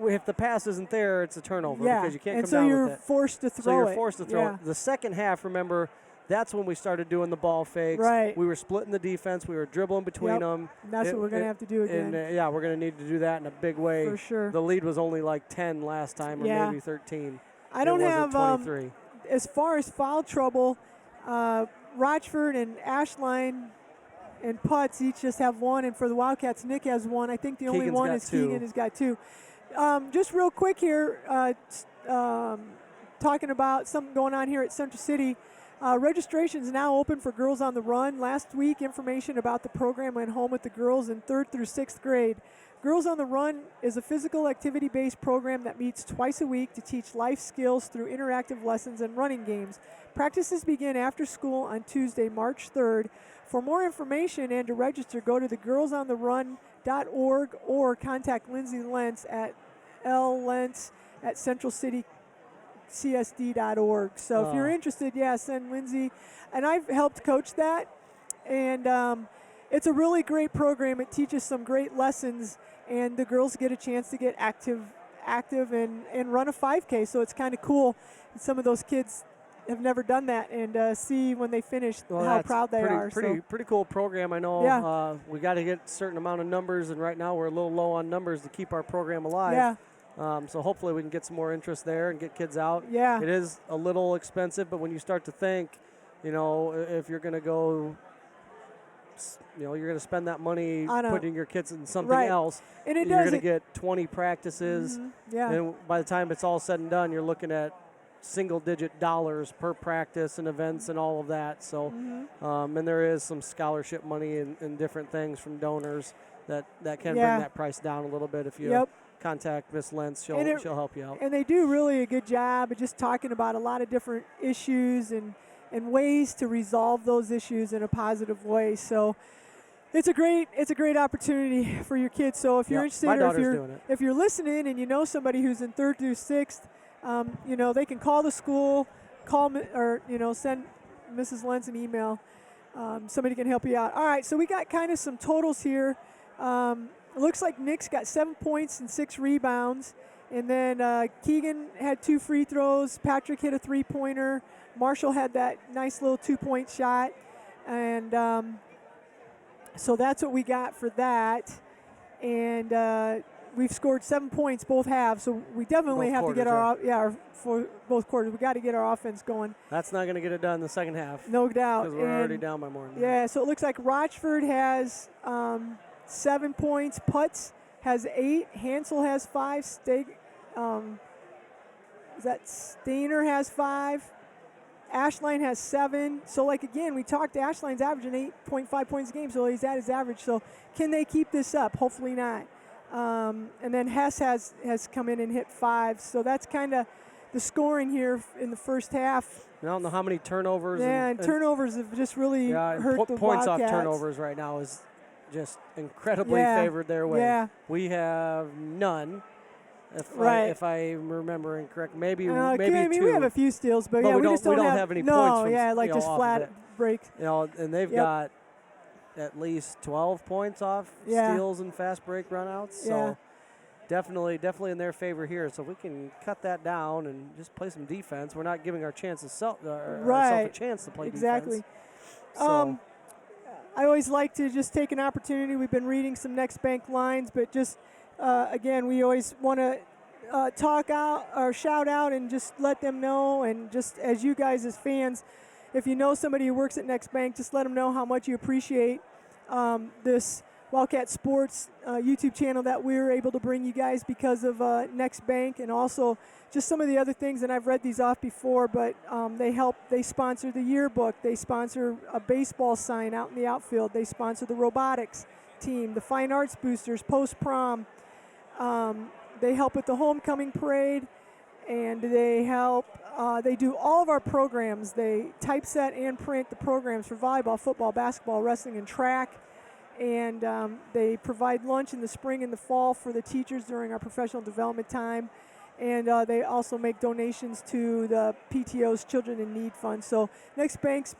if the pass isn't there, it's a turnover because you can't come down with it. And so you're forced to throw it. So you're forced to throw it. The second half, remember, that's when we started doing the ball fakes. Right. We were splitting the defense. We were dribbling between them. And that's what we're going to have to do again. And, we're going to need to do that in a big way. For sure. The lead was only like 10 last time, or maybe 13. I don't have 23. As far as foul trouble, Rochford and Ashline and Putz each just have 1, and for the Wildcats, Nick has 1. I think the only Keegan's one is Keegan has got 2. Just real quick here, talking about something going on here at Central City. Registration is now open for Girls on the Run. Last week, information about the program went home with the girls in 3rd through 6th grade. Girls on the Run is a physical activity-based program that meets twice a week to teach life skills through interactive lessons and running games. Practices begin after school on Tuesday, March 3rd. For more information and to register, go to thegirlsontherun.org or contact Lindsay Lentz at lentz@centralcitycsd.org. So if you're interested, send Lindsay. And I've helped coach that, and it's a really great program. It teaches some great lessons, and the girls get a chance to get active and run a 5K. So it's kind of cool. And some of those kids have never done that, and see when they finish how proud they are. Pretty cool program. I know we got to get a certain amount of numbers, and right now we're a little low on numbers to keep our program alive. Yeah. So hopefully we can get some more interest there and get kids out. Yeah. It is a little expensive, but when you start to think, if you're going to go, you're going to spend that money putting your kids in something else, and you're going to get 20 practices. And by the time it's all said and done, you're looking at single-digit dollars per practice and events and all of that. So, and there is some scholarship money and different things from donors that can bring that price down a little bit if you contact Miss Lentz. She'll help you out. And they do really a good job of just talking about a lot of different issues and ways to resolve those issues in a positive way. So it's a great opportunity for your kids. So if you're interested, or if you're listening and you know somebody who's in 3rd through 6th, they can call the school, send Mrs. Lentz an email. Somebody can help you out. All right, so we got kind of some totals here. It looks like Nick's got 7 points and 6 rebounds. And then Keegan had 2 free throws. Patrick hit a 3-pointer. Marshall had that nice little 2-point shot. And so that's what we got for that. And we've scored 7 points both halves, so we definitely Both have to get quarters, for both quarters. We got to get our offense going. That's not going to get it done in the second half. No doubt. Because we're already down by more than that. Yeah, so it looks like Rochford has 7 points. Putz has 8. Hansel has 5. Stainer has 5. Ashline has 7. So, like, again, we talked to Ashline's averaging 8.5 points a game, so he's at his average. So, can they keep this up? Hopefully not. And then Hess has come in and hit 5. So, that's kind of the scoring here in the first half. I don't know how many turnovers. Yeah, and turnovers have just really hurt the points Wildcats. Off turnovers right now is just incredibly favored their way. Yeah. We have none. If I'm remembering correct, maybe two. We have a few steals, but yeah, we just don't have any points. From, just flat breaks. And they've got at least 12 points off steals and fast break runouts. So definitely in their favor here. So if we can cut that down and just play some defense, we're not giving ourselves a chance to play defense. So. I always like to just take an opportunity. We've been reading some Next Bank lines, but just again, we always want to talk out or shout out and just let them know. And just as you guys as fans, if you know somebody who works at Next Bank, just let them know how much you appreciate this Wildcat Sports YouTube channel that we were able to bring you guys because of Next Bank, and also just some of the other things. And I've read these off before, but they sponsor the yearbook, they sponsor a baseball sign out in the outfield, they sponsor the robotics team, the fine arts boosters, post-prom, they help with the homecoming parade, and they help they do all of our programs. They typeset and print the programs for volleyball, football, basketball, wrestling, and track. And they provide lunch in the spring and the fall for the teachers during our professional development time. And they also make donations to the PTO's Children in Need Fund. So Next Bank's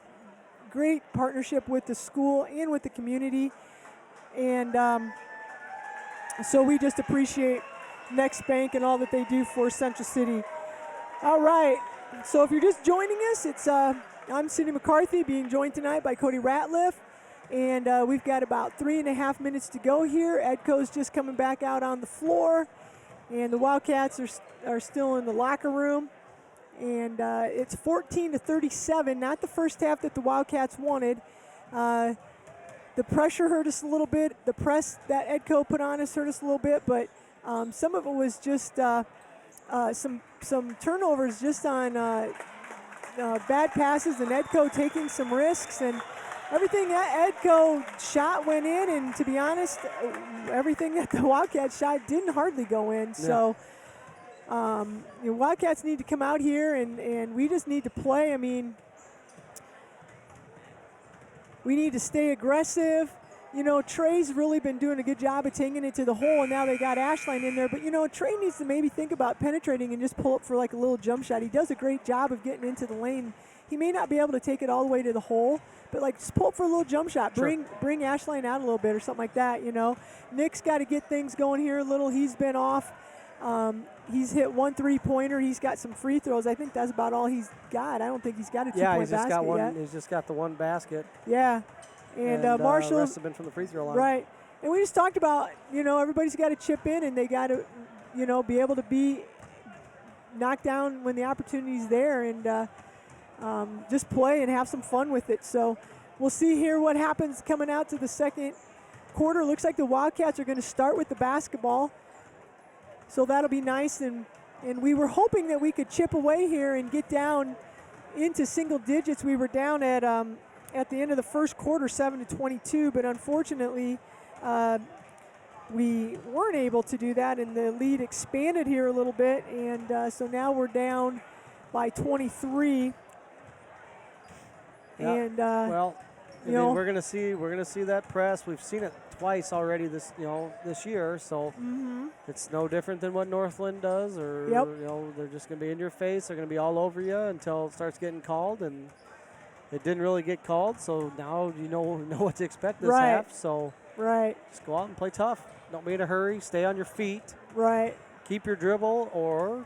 great partnership with the school and with the community. And so we just appreciate Next Bank and all that they do for Central City. All right. So if you're just joining us, I'm Cindy McCarthy, being joined tonight by Cody Ratliff. And we've got about 3.5 minutes to go here. Edco's just coming back out on the floor. And the Wildcats are still in the locker room. And it's 14-37, not the first half that the Wildcats wanted. The pressure hurt us a little bit. The press that Edco put on us hurt us a little bit. But some of it was just some turnovers just on bad passes, and Edco taking some risks. And everything that Edco shot went in, and to be honest, everything that the Wildcats shot didn't hardly go in. So Wildcats need to come out here, and we just need to play. I mean, we need to stay aggressive. Trey's really been doing a good job of taking it to the hole, and now they got Ashline in there. But, Trey needs to maybe think about penetrating and just pull up for like a little jump shot. He does a great job of getting into the lane. He may not be able to take it all the way to the hole, but just pull up for a little jump shot. Sure. Bring Ashline out a little bit or something like that, Nick's got to get things going here a little. He's been off. He's hit 1 3-pointer. He's got some free throws. I think that's about all he's got. I don't think he's got a 2-point basket yet. He's just got the one basket. Yeah. And Marshall. The rest have been from the free throw line. Right. And we just talked about, everybody's got to chip in, and they got to, be able to be knocked down when the opportunity's there, and just play and have some fun with it. So we'll see here what happens coming out to the second quarter. Looks like the Wildcats are going to start with the basketball. So that'll be nice. And we were hoping that we could chip away here and get down into single digits. We were down at the end of the first quarter, 7-22, but unfortunately, we weren't able to do that, and the lead expanded here a little bit, and so now we're down by 23. Yeah. And we're gonna see that press. We've seen it twice already this year, so it's no different than what Northland does, or they're just gonna be in your face. They're gonna be all over you until it starts getting called, and it didn't really get called, so now you know what to expect this half. So just go out and play tough. Don't be in a hurry. Stay on your feet. Right. Keep your dribble, or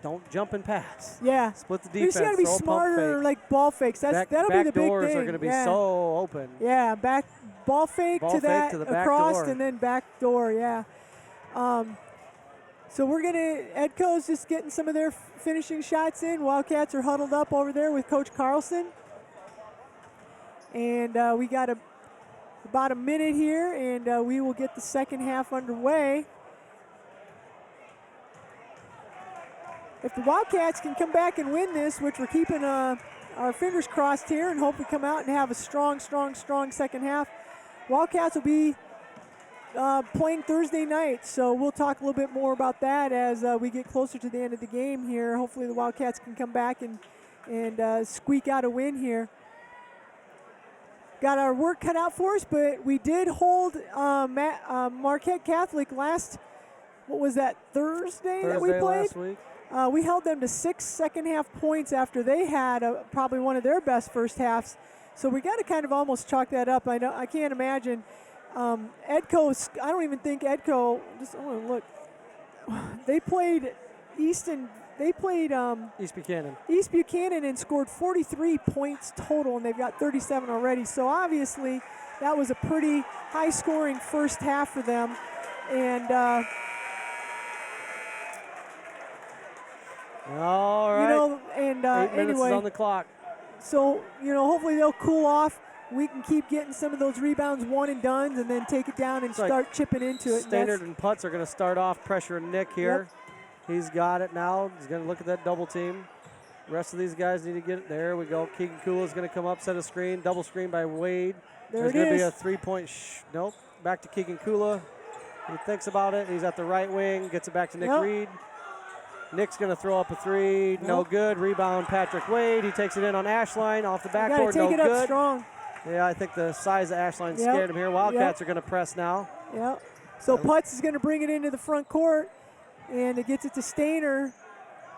don't jump and pass. Yeah. Split the You defense. just got to be smarter, like ball fakes. That'll be the big thing. Back doors are going to be so open. Yeah, ball fake to that to the back across door. and then back door. Yeah. So we're Edco's just getting some of their finishing shots in. Wildcats are huddled up over there with Coach Carlson. And we got about a minute here, and we will get the second half underway. If the Wildcats can come back and win this, which we're keeping our fingers crossed here and hope we come out and have a strong second half, Wildcats will be playing Thursday night. So we'll talk a little bit more about that as we get closer to the end of the game here. Hopefully the Wildcats can come back and squeak out a win here. Got our work cut out for us, but we did hold Marquette Catholic last, what was that, Thursday that we played? Last week. We held them to 6 second-half points after they had probably one of their best first halves. So we got to kind of almost chalk that up. I can't imagine. Edco, I don't even think Edco, look. They played East Buchanan and scored 43 points total, and they've got 37 already. So obviously that was a pretty high-scoring first half for them. And all right. 8 minutes anyway, is on the clock. So, hopefully they'll cool off. We can keep getting some of those rebounds one and done and then take it down and start chipping into it. Stannard and Putz are going to start off pressure Nick here. Yep. He's got it now. He's going to look at that double team. The rest of these guys need to get it. There we go. Keegan Kula is going to come up, set a screen, double screen by Wade. There's going to be a three-point. Nope. Back to Keegan Kula. He thinks about it. He's at the right wing. Gets it back to Nick Reed. Nick's going to throw up a three. No good. Rebound, Patrick Wade. He takes it in on Ashline off the backboard. No good. Take it up strong. Yeah, I think the size of Ashline scared him here. Wildcats are going to press now. Yep. So Putz is going to bring it into the front court, and it gets it to Stainer.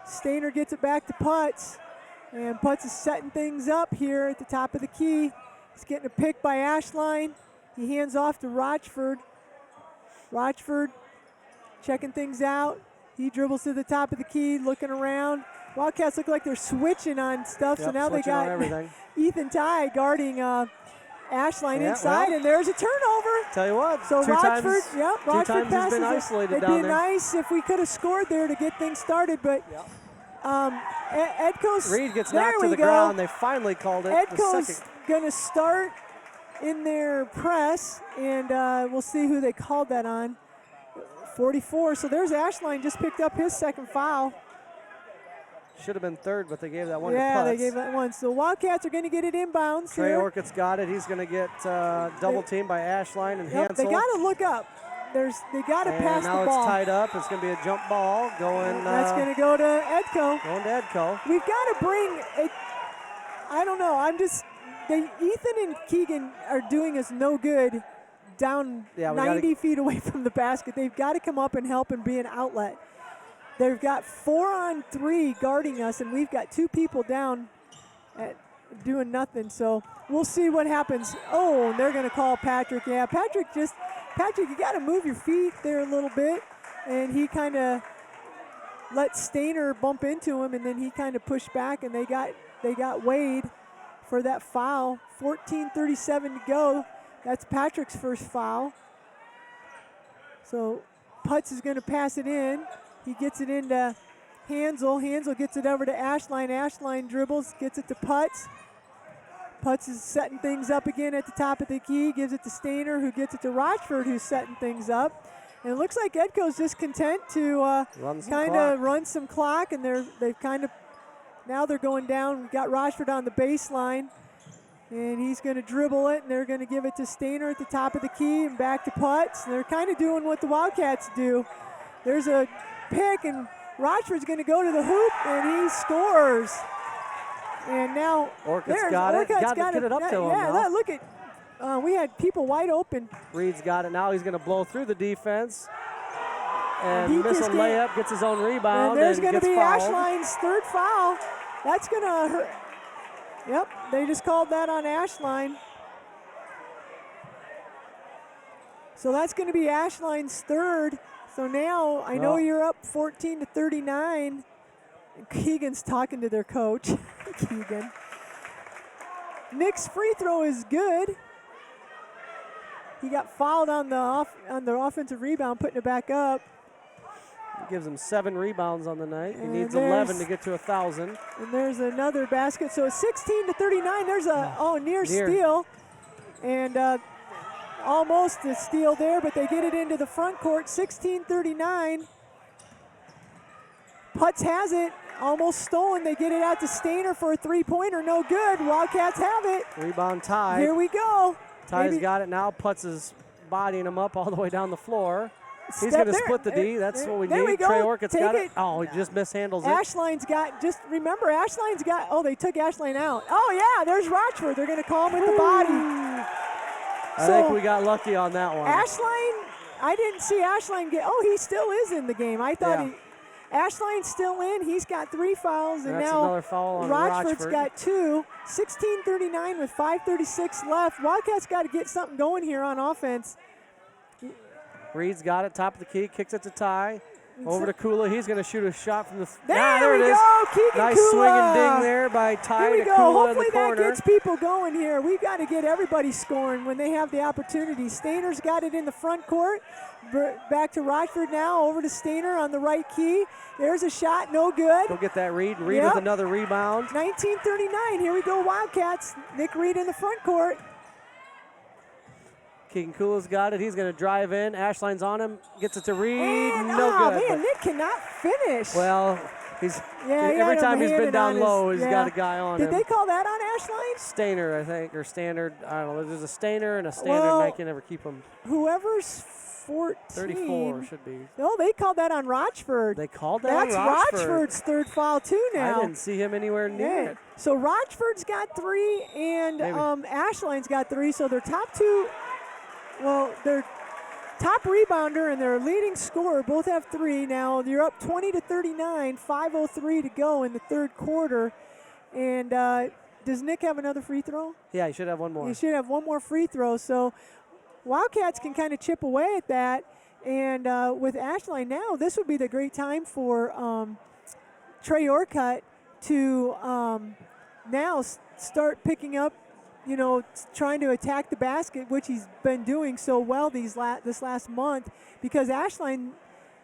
Stainer gets it back to Putz, and Putz is setting things up here at the top of the key. He's getting a pick by Ashline. He hands off to Rochford. Rochford checking things out. He dribbles to the top of the key, looking around. Wildcats look like they're switching on stuff, so now they got Ethan Ty guarding Ashline inside, and there's a turnover. Tell you what, so Rochford, Rochford passes been isolated It'd be nice if we could have scored there to get things started, but Edco's Reed gets knocked to the ground. They finally called it. Edco's going to start in their press, and we'll see who they called that on. 44, so there's Ashline just picked up his second foul. Should have been third, but they gave that one to Putz. Yeah, they gave that one. So Wildcats are going to get it inbounds. Trey Orcutt's got it. He's going to get double teamed by Ashline and Hansel. They got to look up. They got to pass the ball. Now it's tied up. It's going to be a jump ball going. That's going to go to Edco. Going to Edco. We've got to bring it. I don't know. Ethan and Keegan are doing us no good down 90 feet away from the basket. They've got to come up and help and be an outlet. They've got 4-on-3 guarding us, and we've got two people down at doing nothing. So we'll see what happens. Oh, and they're going to call Patrick. Yeah, Patrick, you got to move your feet there a little bit. And he kind of let Stainer bump into him, and then he kind of pushed back, and they got Wade for that foul. 14:37 to go. That's Patrick's first foul. So Putz is going to pass it in. He gets it into Hansel. Hansel gets it over to Ashline. Ashline dribbles, gets it to Putz. Putz is setting things up again at the top of the key. Gives it to Stainer, who gets it to Rochford, who's setting things up. And it looks like Edco's just content to kind of run some clock, and now they're going down. We've got Rochford on the baseline, and he's going to dribble it, and they're going to give it to Stainer at the top of the key and back to Putz. And they're kind of doing what the Wildcats do. There's a pick, and Rochford's going to go to the hoop, and he scores. And now Orcutt's got it. Got to get it up to him now. Look at, we had people wide open. Reed's got it now. He's going to blow through the defense and miss a layup, gets his own rebound, and there's going to be Ashline's third foul. That's going to hurt. Yep, they just called that on Ashline. So that's going to be Ashline's third. So now I know you're up 14-39. Keegan's talking to their coach. Keegan. Nick's free throw is good. He got fouled on the offensive rebound, putting it back up. Gives him 7 rebounds on the night. He And needs 11 to get to 1,000. And there's another basket. So it's 16-39. There's a near steal. And almost a steal there, but they get it into the front court. 16-39. Putz has it. Almost stolen. They get it out to Stainer for a three-pointer. No good. Wildcats have it. Rebound Ty. Here we go. Ty's got it now. Putz is bodying him up all the way down the floor. He's going to split the D. That's what we need. We go. Trey Orcutt's got it. Oh, he Yeah. just mishandles it. Ashline's got, just remember, Ashline's got, they took Ashline out. Oh, yeah, there's Rochford. They're going to call him with the body. I think we got lucky on that one. Ashline, I didn't see Ashline get, he still is in the game. I thought Ashline's still in. He's got 3 fouls, and that's now another foul on Rochford's Rochford. got 2. 16:39 with 5:36 left. Wildcats got to get something going here on offense. Reed's got it, top of the key, kicks it to Ty. Over to Kula. He's going to shoot a shot from the. There it we is. go, Keegan Nice Kula. swing and ding there by Ty Here we to go. Kula in Hopefully the that corner. gets people going here. We've got to get everybody scoring when they have the opportunity. Stainer's got it in the front court. Back to Rochford now. Over to Stainer on the right key. There's a shot. No good. Go get that Reed. Reed with another rebound. 19:39. Here we go, Wildcats. Nick Reed in the front court. Keegan Kula's got it. He's going to drive in. Ashline's on him. Gets it to Reed. And, no good. Man, Nick cannot finish. Well, every time he's been down low, he's got a guy on him. Did they call that on Ashline? Stainer, I think, or Standard. I don't know. There's a Stainer and a Standard, and I can never keep them. Whoever's 14. 34 should be. No, they called that on Rochford. They called that on That's Rochford. Rochford's third foul, too, now. I didn't see him anywhere near it. So Rochford's got 3, and Ashline's got 3. So their top 2, their top rebounder and their leading scorer both have 3. Now you're up 20-39, 5:03 to go in the third quarter. And does Nick have another free throw? Yeah, he should have one more. He should have one more free throw. So Wildcats can kind of chip away at that. And with Ashline now, this would be the great time for Trey Orcutt to now start picking up, trying to attack the basket, which he's been doing so well this last month. Because Ashline,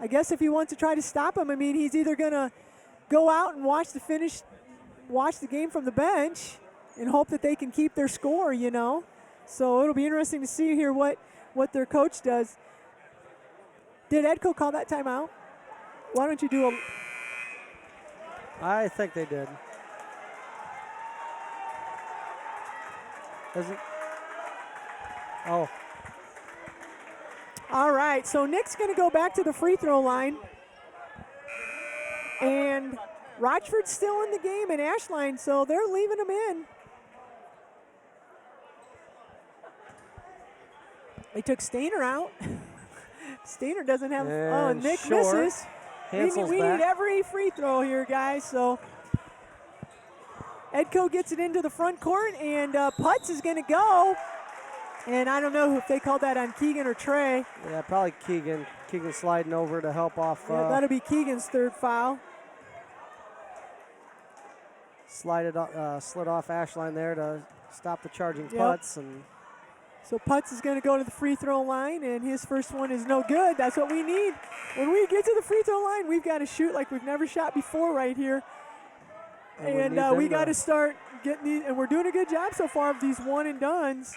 I guess if he wants to try to stop him, he's either going to go out and watch the game from the bench and hope that they can keep their score, So it'll be interesting to see here what their coach does. Did Edco call that timeout? Why don't you do a... I think they did. Oh. All right, so Nick's going to go back to the free throw line. And Rochford's still in the game, and Ashline, so they're leaving him in. They took Stainer out. Stainer doesn't have... And Nick short. misses. We need every free throw here, guys, so... Edco gets it into the front court, and Putz is going to go. And I don't know if they called that on Keegan or Trey. Yeah, probably Keegan. Keegan sliding over to help off. That'll be Keegan's third foul. Slid off Ashline there to stop the charging Putz. And so Putz is going to go to the free throw line, and his first one is no good. That's what we need. When we get to the free throw line, we've got to shoot like we've never shot before right here. And we got to start getting these, and we're doing a good job so far of these one and dones.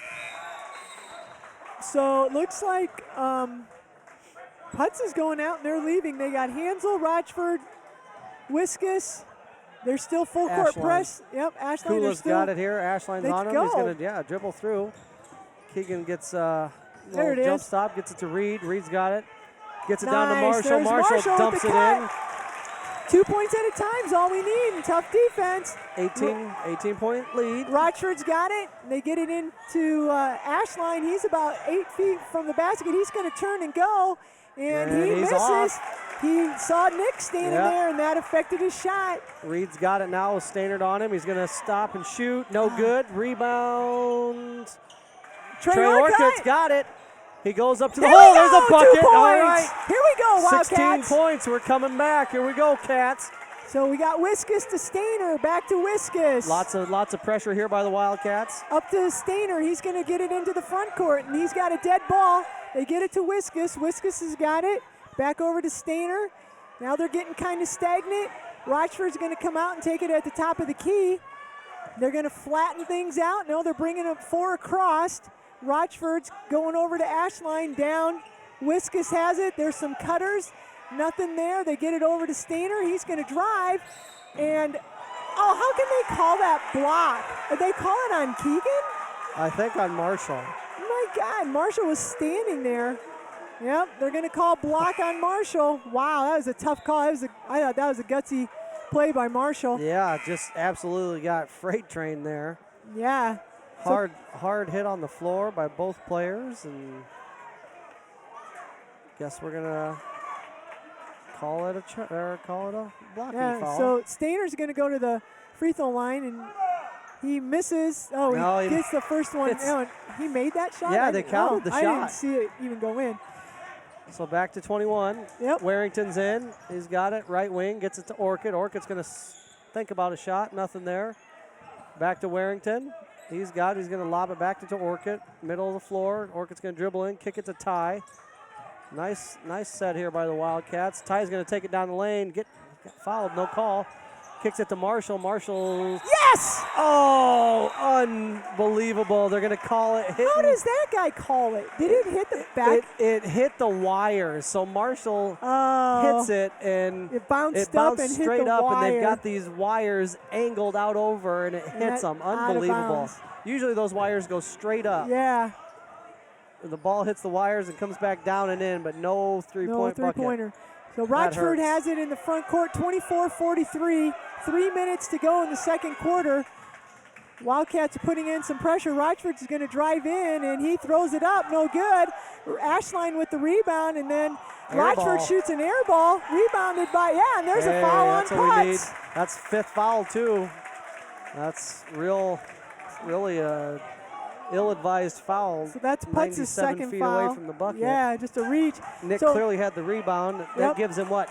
So it looks like Putz is going out and they're leaving. They got Hansel, Rochford, Wiskus. They're still full court press. Yep, Ashline. Kula's got it here. Ashline's on him. Go. He's going to dribble through. Keegan gets a little jump stop, gets it to Reed. Reed's got it. Gets it down to Marshall. There's Marshall dumps it in. 2 points at a time is all we need. Tough defense. 18-point lead. Rochford's got it. They get it into Ashline. He's about 8 feet from the basket. He's going to turn and go, and he misses. Off. He saw Nick standing there, and that affected his shot. Reed's got it now with Stainerd on him. He's going to stop and shoot. No good. Rebound. Trey Orcutt's got it. He goes up to the hole. There's a bucket. All right. Here we go, Wildcats. 16 points. We're coming back. Here we go, Cats. So we got Whiskus to Stainer, back to Whiskus. Lots of pressure here by the Wildcats. Up to Stainer, he's going to get it into the front court, and he's got a dead ball. They get it to Whiskus. Whiskus has got it. Back over to Stainer. Now they're getting kind of stagnant. Rochford's going to come out and take it at the top of the key. They're going to flatten things out. No, they're bringing up 4 across. Rochford's going over to Ashline, down. Whiskus has it. There's some cutters. Nothing there. They get it over to Stainer. He's going to drive. And, oh, how can they call that block? Did they call it on Keegan? I think on Marshall. Oh, my God. Marshall was standing there. Yep, they're going to call block on Marshall. Wow, that was a tough call. I thought that was a gutsy play by Marshall. Yeah, just absolutely got freight trained there. Yeah. Hard hit on the floor by both players, and guess we're going to call it a blocking foul. So Stainer's going to go to the free throw line, and he misses. Oh, no, he gets the first one. He made that shot? Yeah, they counted the shot. I didn't see it even go in. So back to 21. Yep. Warrington's in. He's got it. Right wing. Gets it to Orchid. Orchid's going to think about a shot. Nothing there. Back to Warrington. He's got it. He's going to lob it back to Orchid. Middle of the floor. Orchid's going to dribble in. Kick it to Ty. Nice set here by the Wildcats. Ty's going to take it down the lane. Get fouled. No call. Kicks it to Marshall. Marshall. Yes! Oh, unbelievable. They're going to call it. How does that guy call it? Did it hit the back? It hit the wires. So Marshall hits it, and it bounced up and straight hit the up, wire. and they've got these wires angled out over, and it hits them. Unbelievable. Usually those wires go straight up. Yeah. The ball hits the wires and comes back down and in, but no three-point bucket. So Rochford has it in the front court, 24-43. 3 minutes to go in the second quarter. Wildcats are putting in some pressure. Rochford's going to drive in, and he throws it up. No good. Ashline with the rebound, and then Rochford shoots an air ball. Rebounded by, and there's a foul on Putz. That's 5th foul, too. That's really a ill-advised foul. So that's Putz's second feet foul. Away from the bucket. Yeah, just a reach. Nick clearly had the rebound. That gives him what?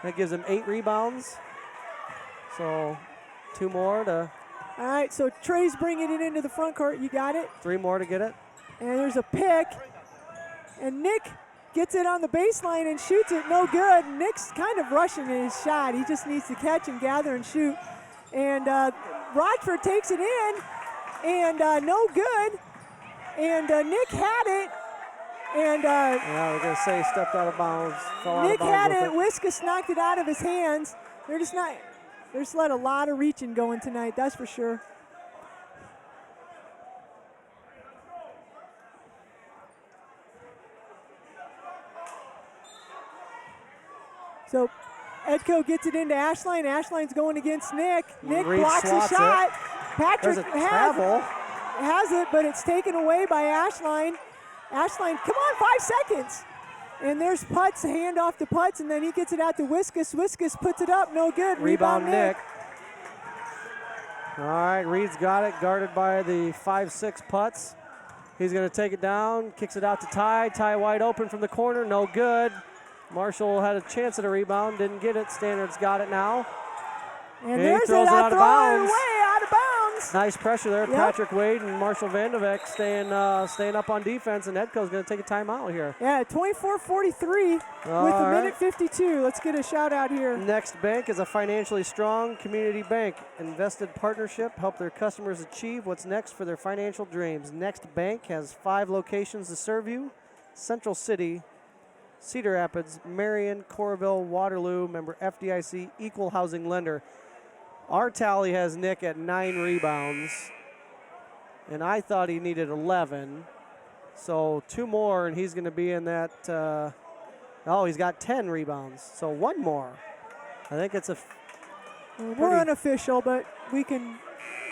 That gives him 8 rebounds. So 2 more to. All right, so Trey's bringing it into the front court. You got it? 3 more to get it. And there's a pick. And Nick gets it on the baseline and shoots it. No good. Nick's kind of rushing in his shot. He just needs to catch and gather and shoot. And Rochford takes it in. And no good. And Nick had it. And we're going to say he stepped out of bounds. Nick had it. Whiskus knocked it out of his hands. They're just let a lot of reaching going tonight, that's for sure. So Edco gets it into Ashline. Ashline's going against Nick. Nick blocks the shot. Patrick has it, but it's taken away by Ashline. Ashline, come on, 5 seconds. And there's Putz, hand off to Putz, and then he gets it out to Whiskus. Whiskus puts it up, no good. Rebound Nick. All right, Reed's got it, guarded by the 5'6" Putz. He's going to take it down, kicks it out to Ty. Ty wide open from the corner, no good. Marshall had a chance at a rebound, didn't get it. Standard's got it now. And there's it, out of bounds. Out of bounds. Nice pressure there. Yep. Patrick Wade and Marshall Vandevek staying up on defense, and Edco's going to take a timeout here. Yeah, 24-43 with a minute 52. Let's get a shout out here. Next Bank is a financially strong community bank. Invested partnership help their customers achieve what's next for their financial dreams. Next Bank has 5 locations to serve you: Central City, Cedar Rapids, Marion, Coralville, Waterloo, member FDIC, equal housing lender. Our tally has Nick at 9 rebounds, and I thought he needed 11. So 2 more, and he's going to be in that. He's got 10 rebounds, so 1 more. I think it's we're unofficial, but we can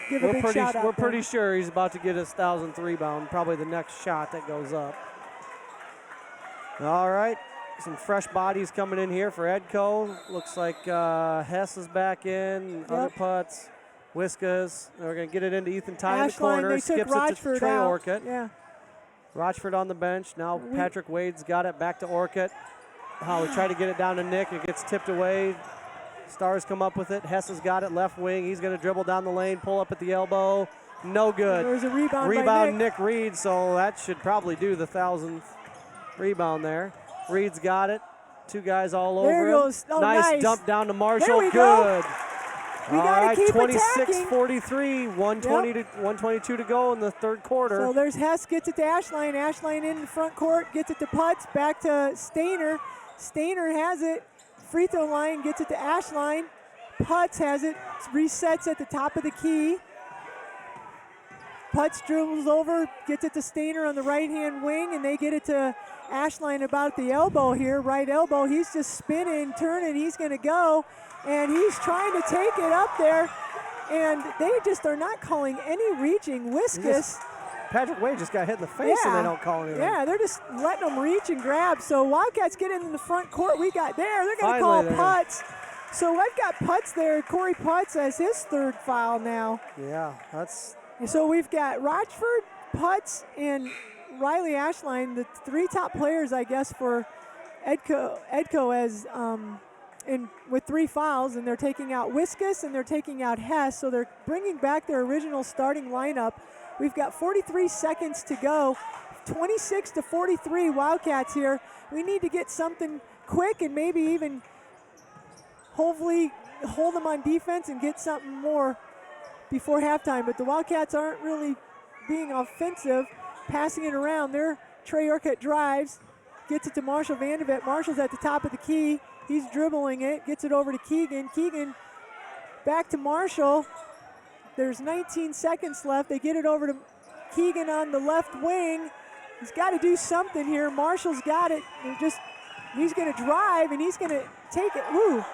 give a big shout out. We're pretty sure he's about to get his 1,000th rebound, probably the next shot that goes up. All right. Some fresh bodies coming in here for Edco. Looks like Hess is back in. Other Putz, Whiskas. We're going to get it into Ethan Ty in the corner. Skips it to Trey Orchid. Yeah. Rochford on the bench. Now Patrick Wade's got it back to Orchid. We try to get it down to Nick. It gets tipped away. Stars come up with it. Hess has got it, left wing. He's going to dribble down the lane, pull up at the elbow. No good. There's a rebound by Nick Reed, so that should probably do the 1,000th rebound there. Reed's got it. Two guys all over there him. goes. Oh, nice dump down to Marshall. There we Good. Go. We all gotta right, keep 26-43, 122 to go in the third quarter. So there's Hess, gets it to Ashline. Ashline in the front court, gets it to Putz, back to Stainer. Stainer has it. Free throw line, gets it to Ashline. Putz has it, resets at the top of the key. Putz dribbles over, gets it to Stainer on the right-hand wing, and they get it to Ashline about the elbow here, right elbow. He's just spinning, turning, he's going to go, and he's trying to take it up there, and they just are not calling any reaching. Whiskus. Patrick Wade just got hit in the face, and they don't call anything. Yeah, they're just letting them reach and grab. So Wildcats get in the front court. We got there. They're going to call Putz. So I've got Putz there. Corey Putz has his third foul now. Yeah, that's... So we've got Rochford, Putz, and Riley Ashline, the three top players, I guess, for Edco as with 3 fouls, and they're taking out Whiskus and they're taking out Hess, so they're bringing back their original starting lineup. We've got 43 seconds to go, 26-43 Wildcats here. We need to get something quick and maybe even hopefully hold them on defense and get something more before halftime, but the Wildcats aren't really being offensive, passing it around. There, Trey Urquhart drives, gets it to Marshall Vandevet. Marshall's at the top of the key. He's dribbling it, gets it over to Keegan. Keegan back to Marshall. There's 19 seconds left. They get it over to Keegan on the left wing. He's got to do something here. Marshall's got it. He's going to drive, and he's going to take it. Woo.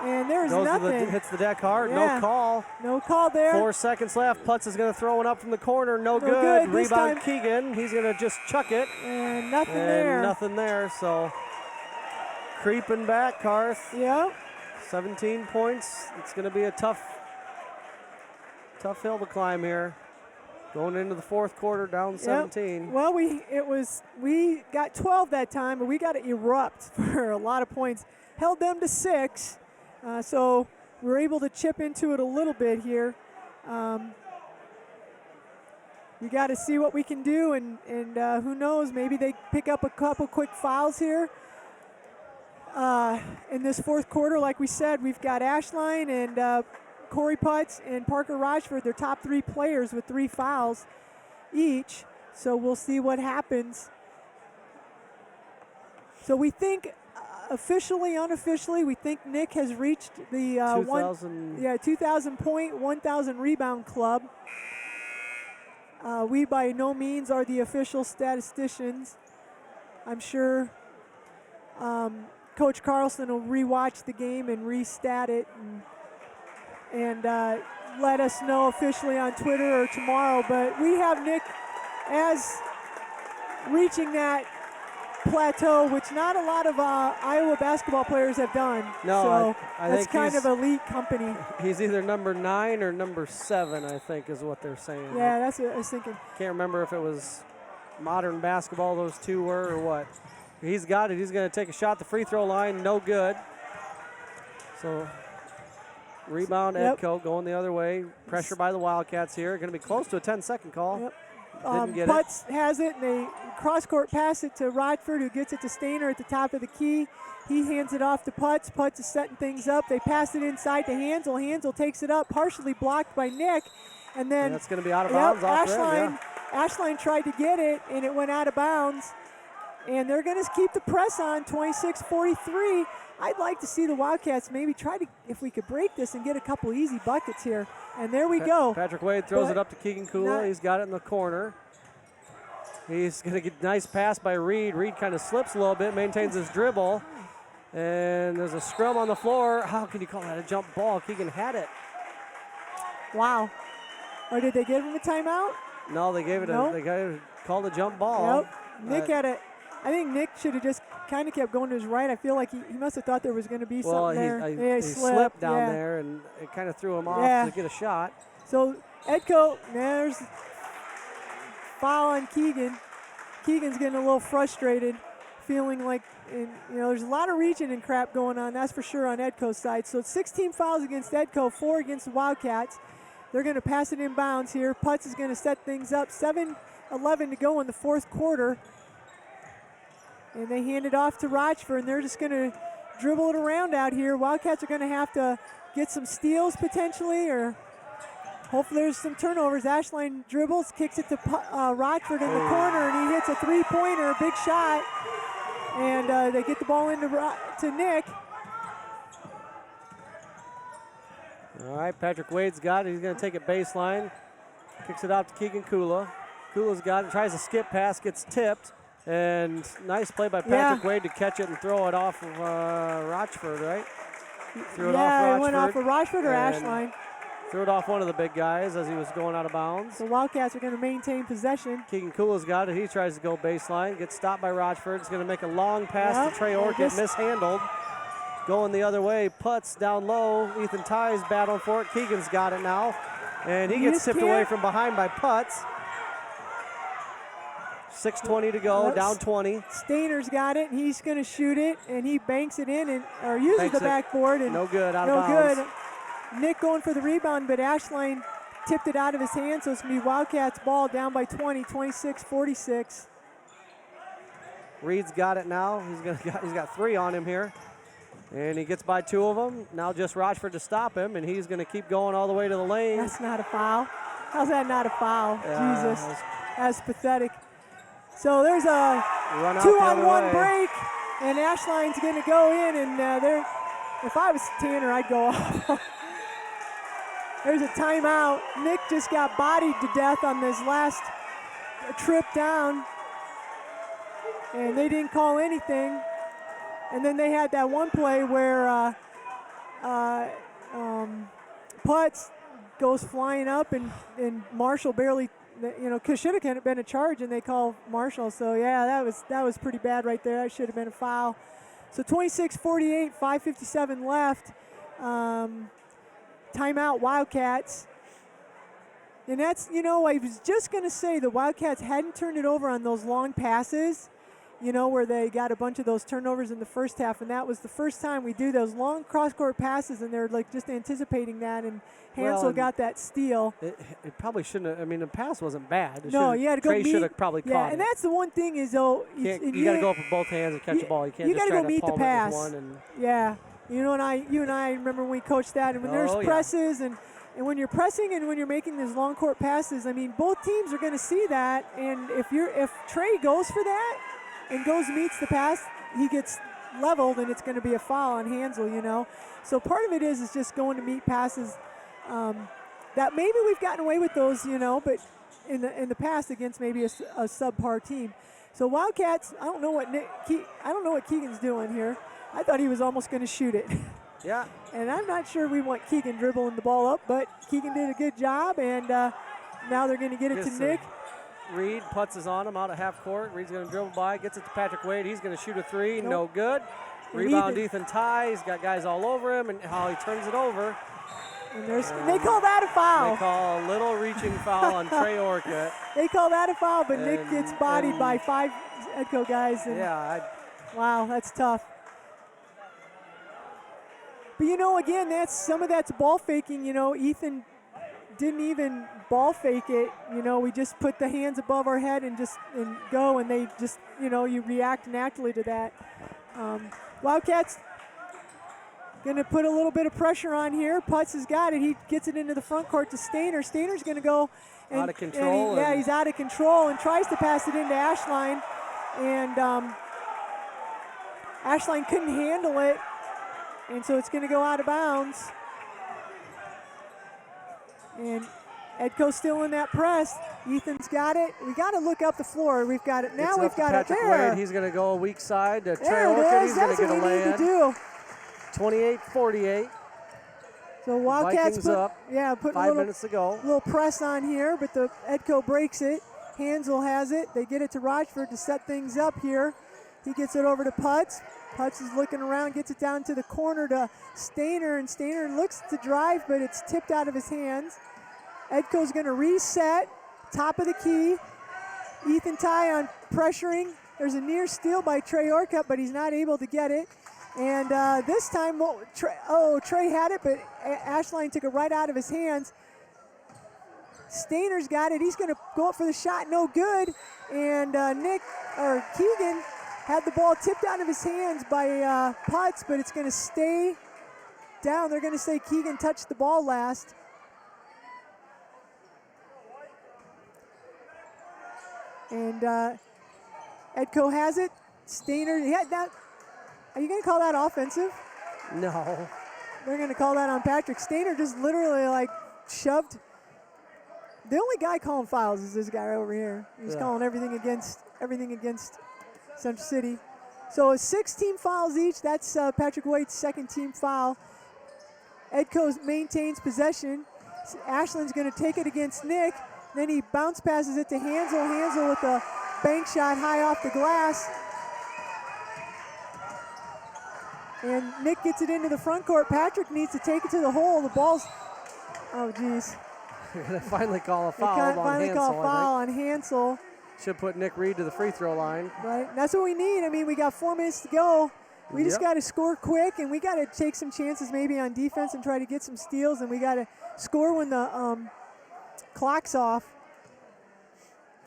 And there's nothing. Hits the deck hard. Yeah. No call. No call there. 4 seconds left. Putz is going to throw it up from the corner. No good. Rebound Keegan. He's going to just chuck it. And nothing there. So creeping back, Karth. Yep. 17 points. It's going to be a tough hill to climb here. Going into the fourth quarter, down 17. Well, we got 12 that time, but we got to erupt for a lot of points. Held them to 6. So we're able to chip into it a little bit here. We got to see what we can do, and who knows, maybe they pick up a couple quick fouls here. In this fourth quarter, like we said, we've got Ashline and Corey Putz and Parker Rochford, their top 3 players with 3 fouls each. So we'll see what happens. So we think officially, unofficially, we think Nick has reached the 2,000 point, 1,000 rebound club. We by no means are the official statisticians. I'm sure Coach Carlson will rewatch the game and restat it and let us know officially on Twitter or tomorrow. But we have Nick as reaching that plateau, which not a lot of Iowa basketball players have done. No, so I that's think kind of elite company. He's either number 9 or number 7, I think, is what they're saying. Yeah, that's what I was thinking. Can't remember if it was modern basketball those two were or what. He's got it. He's going to take a shot at the free throw line. No good. So rebound, Edco going the other way. Pressure by the Wildcats here. Going to be close to a 10-second call. Yep. Didn't get Putz has it, and they cross-court pass it to Rochford, who gets it to Stainer at the top of the key. He hands it off to Putz. Putz is setting things up. They pass it inside to Hansel. Hansel takes it up, partially blocked by Nick. And then that's going to be out of bounds. Ashline tried to get it, and it went out of bounds. And they're going to keep the press on, 26-43. I'd like to see the Wildcats maybe try to, if we could break this and get a couple easy buckets here. And there we go. Patrick Wade throws it up to Keegan Kula. He's got it in the corner. He's going to get a nice pass by Reed. Reed kind of slips a little bit, maintains his dribble. And there's a scrum on the floor. How can you call that a jump ball? Keegan had it. Wow. Or did they give him a timeout? No, they gave it they called a jump ball. Yep. Nick had it. I think Nick should have just kind of kept going to his right. I feel like he must have thought there was going to be something there. He slipped down there, and it kind of threw him off to get a shot. So Edco, there's foul on Keegan. Keegan's getting a little frustrated. feeling like, there's a lot of reaching and crap going on, that's for sure, on Edco's side. So it's 16 fouls against Edco, 4 against the Wildcats. They're going to pass it inbounds here. Putz is going to set things up. 7:11 to go in the fourth quarter. And they hand it off to Rochford, and they're just going to dribble it around out here. Wildcats are going to have to get some steals potentially, or hopefully there's some turnovers. Ashline dribbles, kicks it to Rochford in the corner, and he hits a three-pointer, a big shot. And they get the ball into to Nick. All right, Patrick Wade's got it. He's going to take it baseline. Kicks it out to Keegan Kula. Kula's got it, tries a skip pass, gets tipped. And nice play by Patrick Wade to catch it and throw it off of Rochford, right? Threw it off Rochford. It went off of Rochford or Ashline. Threw it off one of the big guys as he was going out of bounds. The Wildcats are going to maintain possession. Keegan Kula's got it. He tries to go baseline. Gets stopped by Rochford. He's going to make a long pass to Trey Orchid. Mishandled. Going the other way. Putz down low. Ethan Ty's battling for it. Keegan's got it now. And he gets tipped away from behind by Putz. 6:20 to go, down 20. Stainer's got it. He's going to shoot it, and he banks it in or uses the backboard. And no good, out of bounds. No good. Nick going for the rebound, but Ashline tipped it out of his hand, so it's going to be Wildcats ball down by 20, 26-46. Reed's got it now. He's got 3 on him here. And he gets by 2 of them. Now just Rochford to stop him, and he's going to keep going all the way to the lane. That's not a foul. How's that not a foul? Jesus, that's pathetic. So there's a 2-on-1 break, and Ashline's going to go in, and if I was Tanner, I'd go off. There's a timeout. Nick just got bodied to death on this last trip down, and they didn't call anything. And then they had that one play where Putz goes flying up, and Marshall barely, should have been a charge, and they call Marshall. So yeah, that was pretty bad right there. That should have been a foul. So 26-48, 5:57 left. Timeout Wildcats. And that's, I was just going to say the Wildcats hadn't turned it over on those long passes, where they got a bunch of those turnovers in the first half, and that was the first time we do those long cross-court passes, and they're like just anticipating that, and Hansel got that steal. It probably shouldn't have. I mean, the pass wasn't bad. You had to go Trey should have probably caught it. And that's the one thing is, though, you got to go up with both hands and catch the ball. You can't just try to meet the pass. One and you and I remember when we coached that, and when there's presses and when you're pressing and when you're making these long court passes, I mean, both teams are going to see that, and if Trey goes for that and meets the pass, he gets leveled, and it's going to be a foul on Hansel, So part of it is just going to meet passes that maybe we've gotten away with those, but in the past against maybe a subpar team. So Wildcats, I don't know what Keegan's doing here. I thought he was almost going to shoot it. Yeah. And I'm not sure we want Keegan dribbling the ball up, but Keegan did a good job, and now they're going to get it to Nick. Reed, Putz is on him out of half court. Reed's going to dribble by, gets it to Patrick Wade. He's going to shoot a 3, no good. Rebound Ethan Ty. He's got guys all over him, and how he turns it over. And they call that a foul. They call a little reaching foul on Trey Orchid. They call that a foul, but Nick gets bodied by 5 Edco guys. And wow, that's tough. But again, some of that's ball faking. Ethan didn't even ball fake it. We just put the hands above our head and go, and they just, you react naturally to that. Wildcats going to put a little bit of pressure on here. Putz has got it. He gets it into the front court to Stainer. Stainer's going to go. Out of control. He's out of control and tries to pass it into Ashline. And Ashline couldn't handle it. And so it's going to go out of bounds. And Edco's still in that press. Ethan's got it. We got to look up the floor. We've got it. Now we've got it there. Wade. He's going to go weak side to Trey Orchid. He's going to get a lay-in. 28-48. So Wildcats putting a 5 minutes to go. Little press on here, but the Edco breaks it. Hansel has it. They get it to Rochford to set things up here. He gets it over to Putz. Putz is looking around, gets it down to the corner to Stainer, and Stainer looks to drive, but it's tipped out of his hands. Edco's going to reset, top of the key. Ethan Ty on pressuring. There's a near steal by Trey Orcutt, but he's not able to get it. And this time, Trey had it, but Ashline took it right out of his hands. Stainer's got it. He's going to go up for the shot. No good. And Keegan had the ball tipped out of his hands by Putz, but it's going to stay down. They're going to say Keegan touched the ball last. And Edco has it. Stainer, are you going to call that offensive? No. They're going to call that on Patrick. Stainer just literally like shoved. The only guy calling fouls is this guy over here. He's calling everything against Central City. So 6 team fouls each. That's Patrick Wade's second team foul. Edco maintains possession. Ashland's going to take it against Nick. Then he bounce passes it to Hansel. Hansel with a bank shot high off the glass. And Nick gets it into the front court. Patrick needs to take it to the hole. The ball's, oh geez. They're going to finally call a foul on Hansel. Finally call a foul on Hansel. Should put Nick Reed to the free throw line. Right, that's what we need. I mean, we got 4 minutes to go. We just got to score quick, and we got to take some chances maybe on defense and try to get some steals, and we got to score when the clock's off.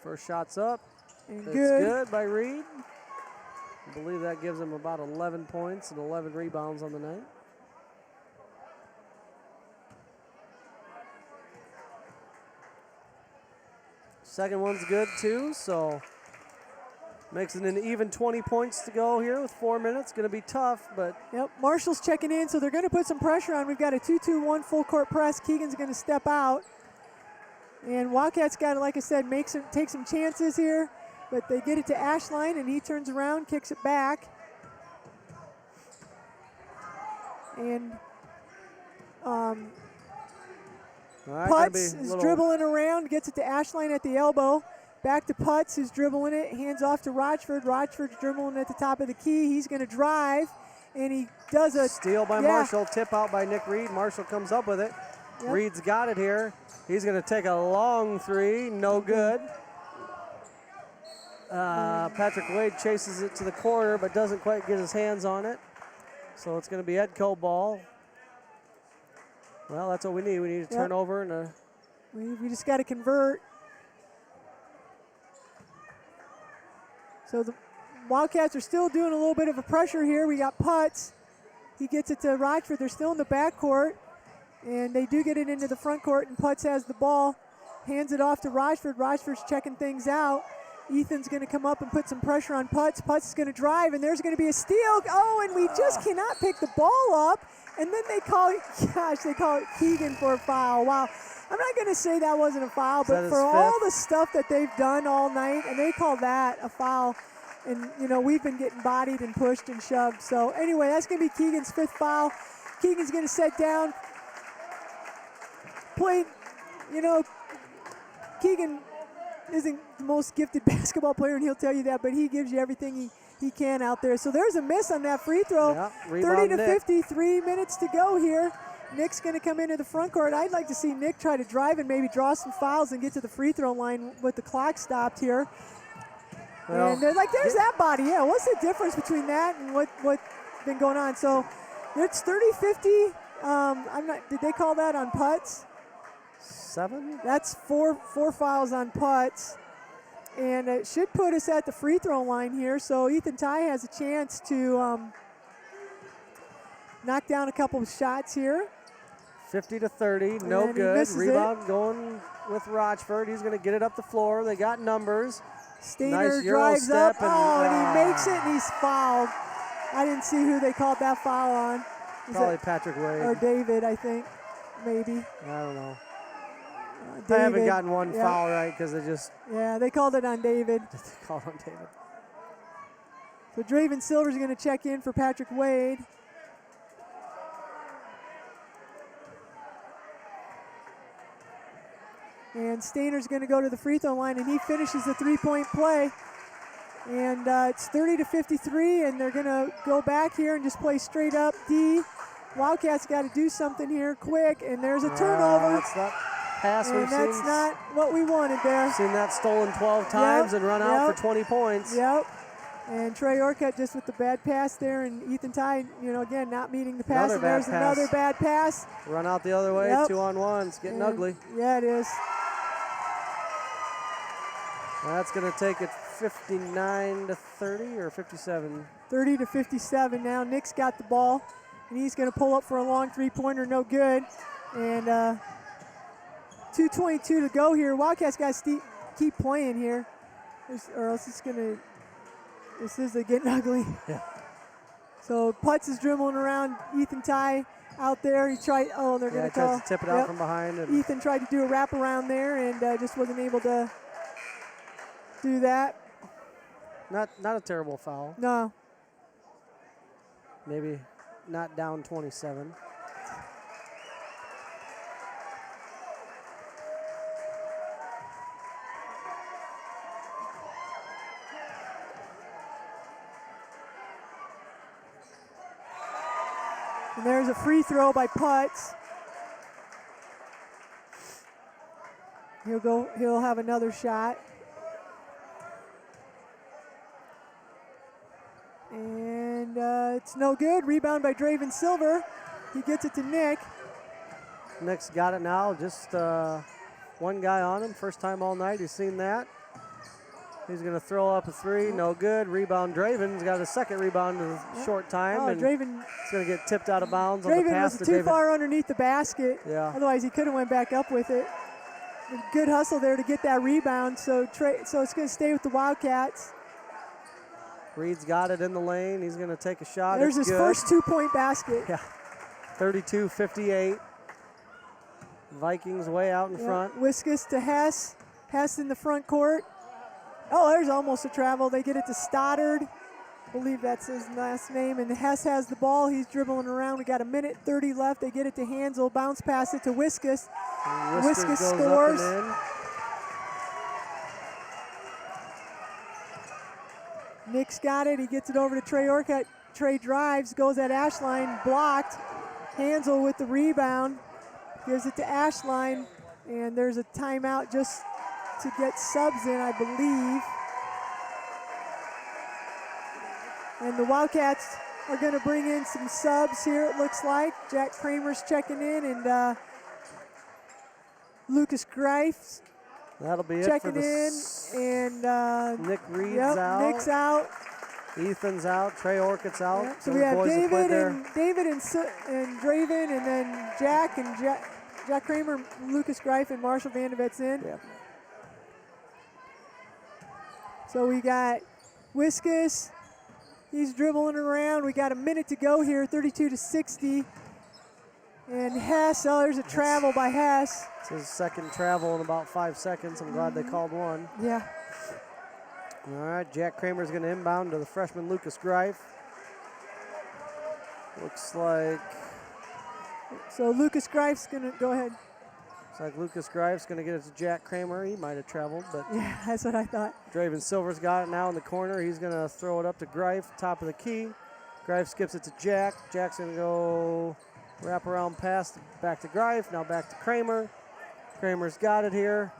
First shot's up. And it's good by Reed. I believe that gives him about 11 points and 11 rebounds on the night. Second one's good too, so makes it an even 20 points to go here with 4 minutes. Going to be tough, but. Yep, Marshall's checking in, so they're going to put some pressure on. We've got a 2-2-1 full court press. Keegan's going to step out. And Wildcats got to, like I said, take some chances here, but they get it to Ashline, and he turns around, kicks it back. And Putz is dribbling around, gets it to Ashline at the elbow. Back to Putz, who's dribbling it, hands off to Rochford. Rochford's dribbling at the top of the key. He's going to drive, and he does a steal by Marshall, tip out by Nick Reed. Marshall comes up with it. Yep. Reed's got it here. He's going to take a long three, no good. Patrick Wade chases it to the corner, but doesn't quite get his hands on it. So it's going to be Edco ball. Well, that's what we need. We need a turnover and a. We just got to convert. So the Wildcats are still doing a little bit of a pressure here. We got Putz. He gets it to Rochford. They're still in the backcourt. And they do get it into the front court, and Putz has the ball. Hands it off to Rochford. Rochford's checking things out. Ethan's going to come up and put some pressure on Putz. Putz is going to drive, and there's going to be a steal. Oh, and we just cannot pick the ball up. And then they call it Keegan for a foul. Wow. I'm not going to say that wasn't a foul, but for all the stuff that they've done all night, and they call that a foul. And, you know, we've been getting bodied and pushed and shoved. So, anyway, that's going to be Keegan's 5th foul. Keegan's going to set down. Keegan isn't the most gifted basketball player, and he'll tell you that, but he gives you everything he can out there. So there's a miss on that free throw. 30-50, 3 minutes to go here. Nick's going to come into the front court. I'd like to see Nick try to drive and maybe draw some fouls and get to the free throw line with the clock stopped here. Well, and they're like, there's that body. Yeah, what's the difference between that and what's been going on? So it's 30-50. Did they call that on Putz? 7? That's four fouls on Putz. And it should put us at the free throw line here. So Ethan Ty has a chance to knock down a couple of shots here. 50-30, no good. Rebound going with Rochford. He's going to get it up the floor. They got numbers. Stainer drives up. And he makes it, and he's fouled. I didn't see who they called that foul on. Probably Patrick Wade. Or David, I think, maybe. I don't know. I haven't gotten one foul right because they just. Yeah, they called it on David. They called on David. So Draven Silver's going to check in for Patrick Wade. And Stainer's going to go to the free throw line, and he finishes the three-point play. And it's 30-53, and they're going to go back here and just play straight up D. Wildcats got to do something here quick, and there's a turnover. That's that pass we've seen. That's not what we wanted there. Seen that stolen 12 times and run out for 20 points. Yep. And Trey Orcutt just with the bad pass there, and Ethan Ty, again, not meeting the pass. And there's another bad pass. Run out the other way, Yep. 2-on-1. It's getting ugly. Yeah, it is. That's going to take it 59 to 30 or 57. 30 to 57 now. Nick's got the ball, and he's going to pull up for a long three-pointer, no good. And 2:22 to go here. Wildcats got to keep playing here, or else it's going to. This is getting ugly. Yeah. So Putz is dribbling around Ethan Ty out there. He tried. Oh, they're going to call. Tries to tip it out from behind. And Ethan tried to do a wraparound there and just wasn't able to do that. Not a terrible foul. No. Maybe not down 27. And there's a free throw by Putz. He'll have another shot. And it's no good. Rebound by Draven Silver. He gets it to Nick. Nick's got it now. Just one guy on him. First time all night. He's seen that. He's going to throw up a three. No good. Rebound. Draven's got a second rebound in a short time. Oh, and Draven. It's going to get tipped out of bounds on the Draven pass was to too far underneath the basket. Yeah. Otherwise, he could have went back up with it. Good hustle there to get that rebound. So it's going to stay with the Wildcats. Reed's got it in the lane. He's going to take a shot. There's it's his good. first 2-point basket. Yeah. 32-58. Vikings way out in front. Wiskus to Hess. Hess in the front court. Oh, there's almost a travel. They get it to Stoddard. I believe that's his last name. And Hess has the ball. He's dribbling around. We got a minute 30 left. They get it to Hansel. Bounce pass it to Wiskus. Wiskus scores. Nick's got it. He gets it over to Trey Orcutt. Trey drives, goes at Ashline, blocked. Hansel with the rebound. Gives it to Ashline. And there's a timeout just to get subs in, I believe. And the Wildcats are going to bring in some subs here, it looks like. Jack Kramer's checking in, and Lucas Greif's That'll be checking it for and Nick Reed's out. Nick's out. Ethan's out. Trey Orcutt's out. Yep. So we have David and Draven, and then Jack and Jack Kramer, Lucas Greif, and Marshall Vandevet's in. Yep. So we got Wiskus. He's dribbling around. We got a minute to go here, 32-60. And Hess, there's a travel by Hess. It's his second travel in about 5 seconds. I'm glad they called one. Yeah. All right, Jack Kramer's going to inbound to the freshman Lucas Greif. Looks like. So Lucas Greif's going to go ahead. Looks like Lucas Greif's going to get it to Jack Kramer. He might have traveled, but. Yeah, that's what I thought. Draven Silver's got it now in the corner. He's going to throw it up to Greif, top of the key. Greif skips it to Jack. Jack's going to go wrap around pass back to Greif. Now back to Kramer. Kramer's got it here.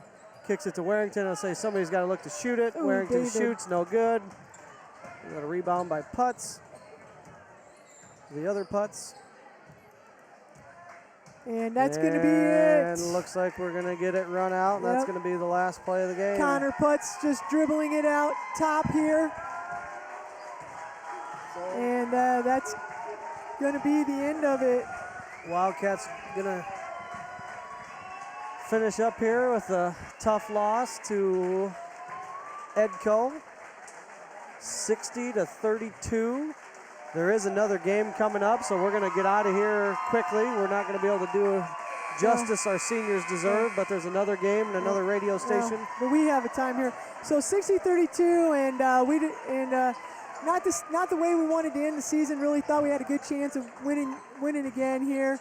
Kicks it to Warrington. I'll say somebody's got to look to shoot it. Ooh, Warrington David. shoots, no good. We got a rebound by Putz. The other Putz. And that's going to be it. And looks like we're going to get it run out. And that's going to be the last play of the game. Connor Putz just dribbling it out top here. And that's going to be the end of it. Wildcats going to finish up here with a tough loss to Edco, 60-32. There is another game coming up, so we're going to get out of here quickly. We're not going to be able to do justice our seniors deserve, but there's another game and another radio station. But we have a time here. So 60-32, and not the way we wanted to end the season. Really thought we had a good chance of winning again here.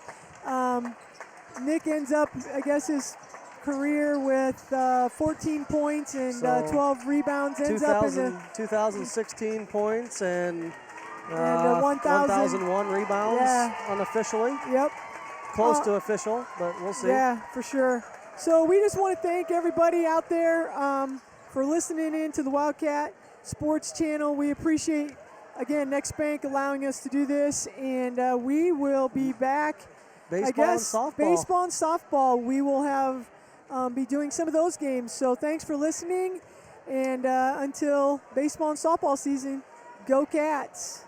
Nick ends up, I guess, his career with 14 points and 12 rebounds. Ends up in the 2016 points and 1,001 rebounds unofficially. Yep. Close to official, but we'll see. Yeah, for sure. So we just want to thank everybody out there for listening in to the Wildcat Sports Channel. We appreciate, again, Next Bank allowing us to do this, and we will be back. Baseball I guess and softball. baseball and softball. We will have be doing some of those games. So thanks for listening, and until baseball and softball season, go Cats!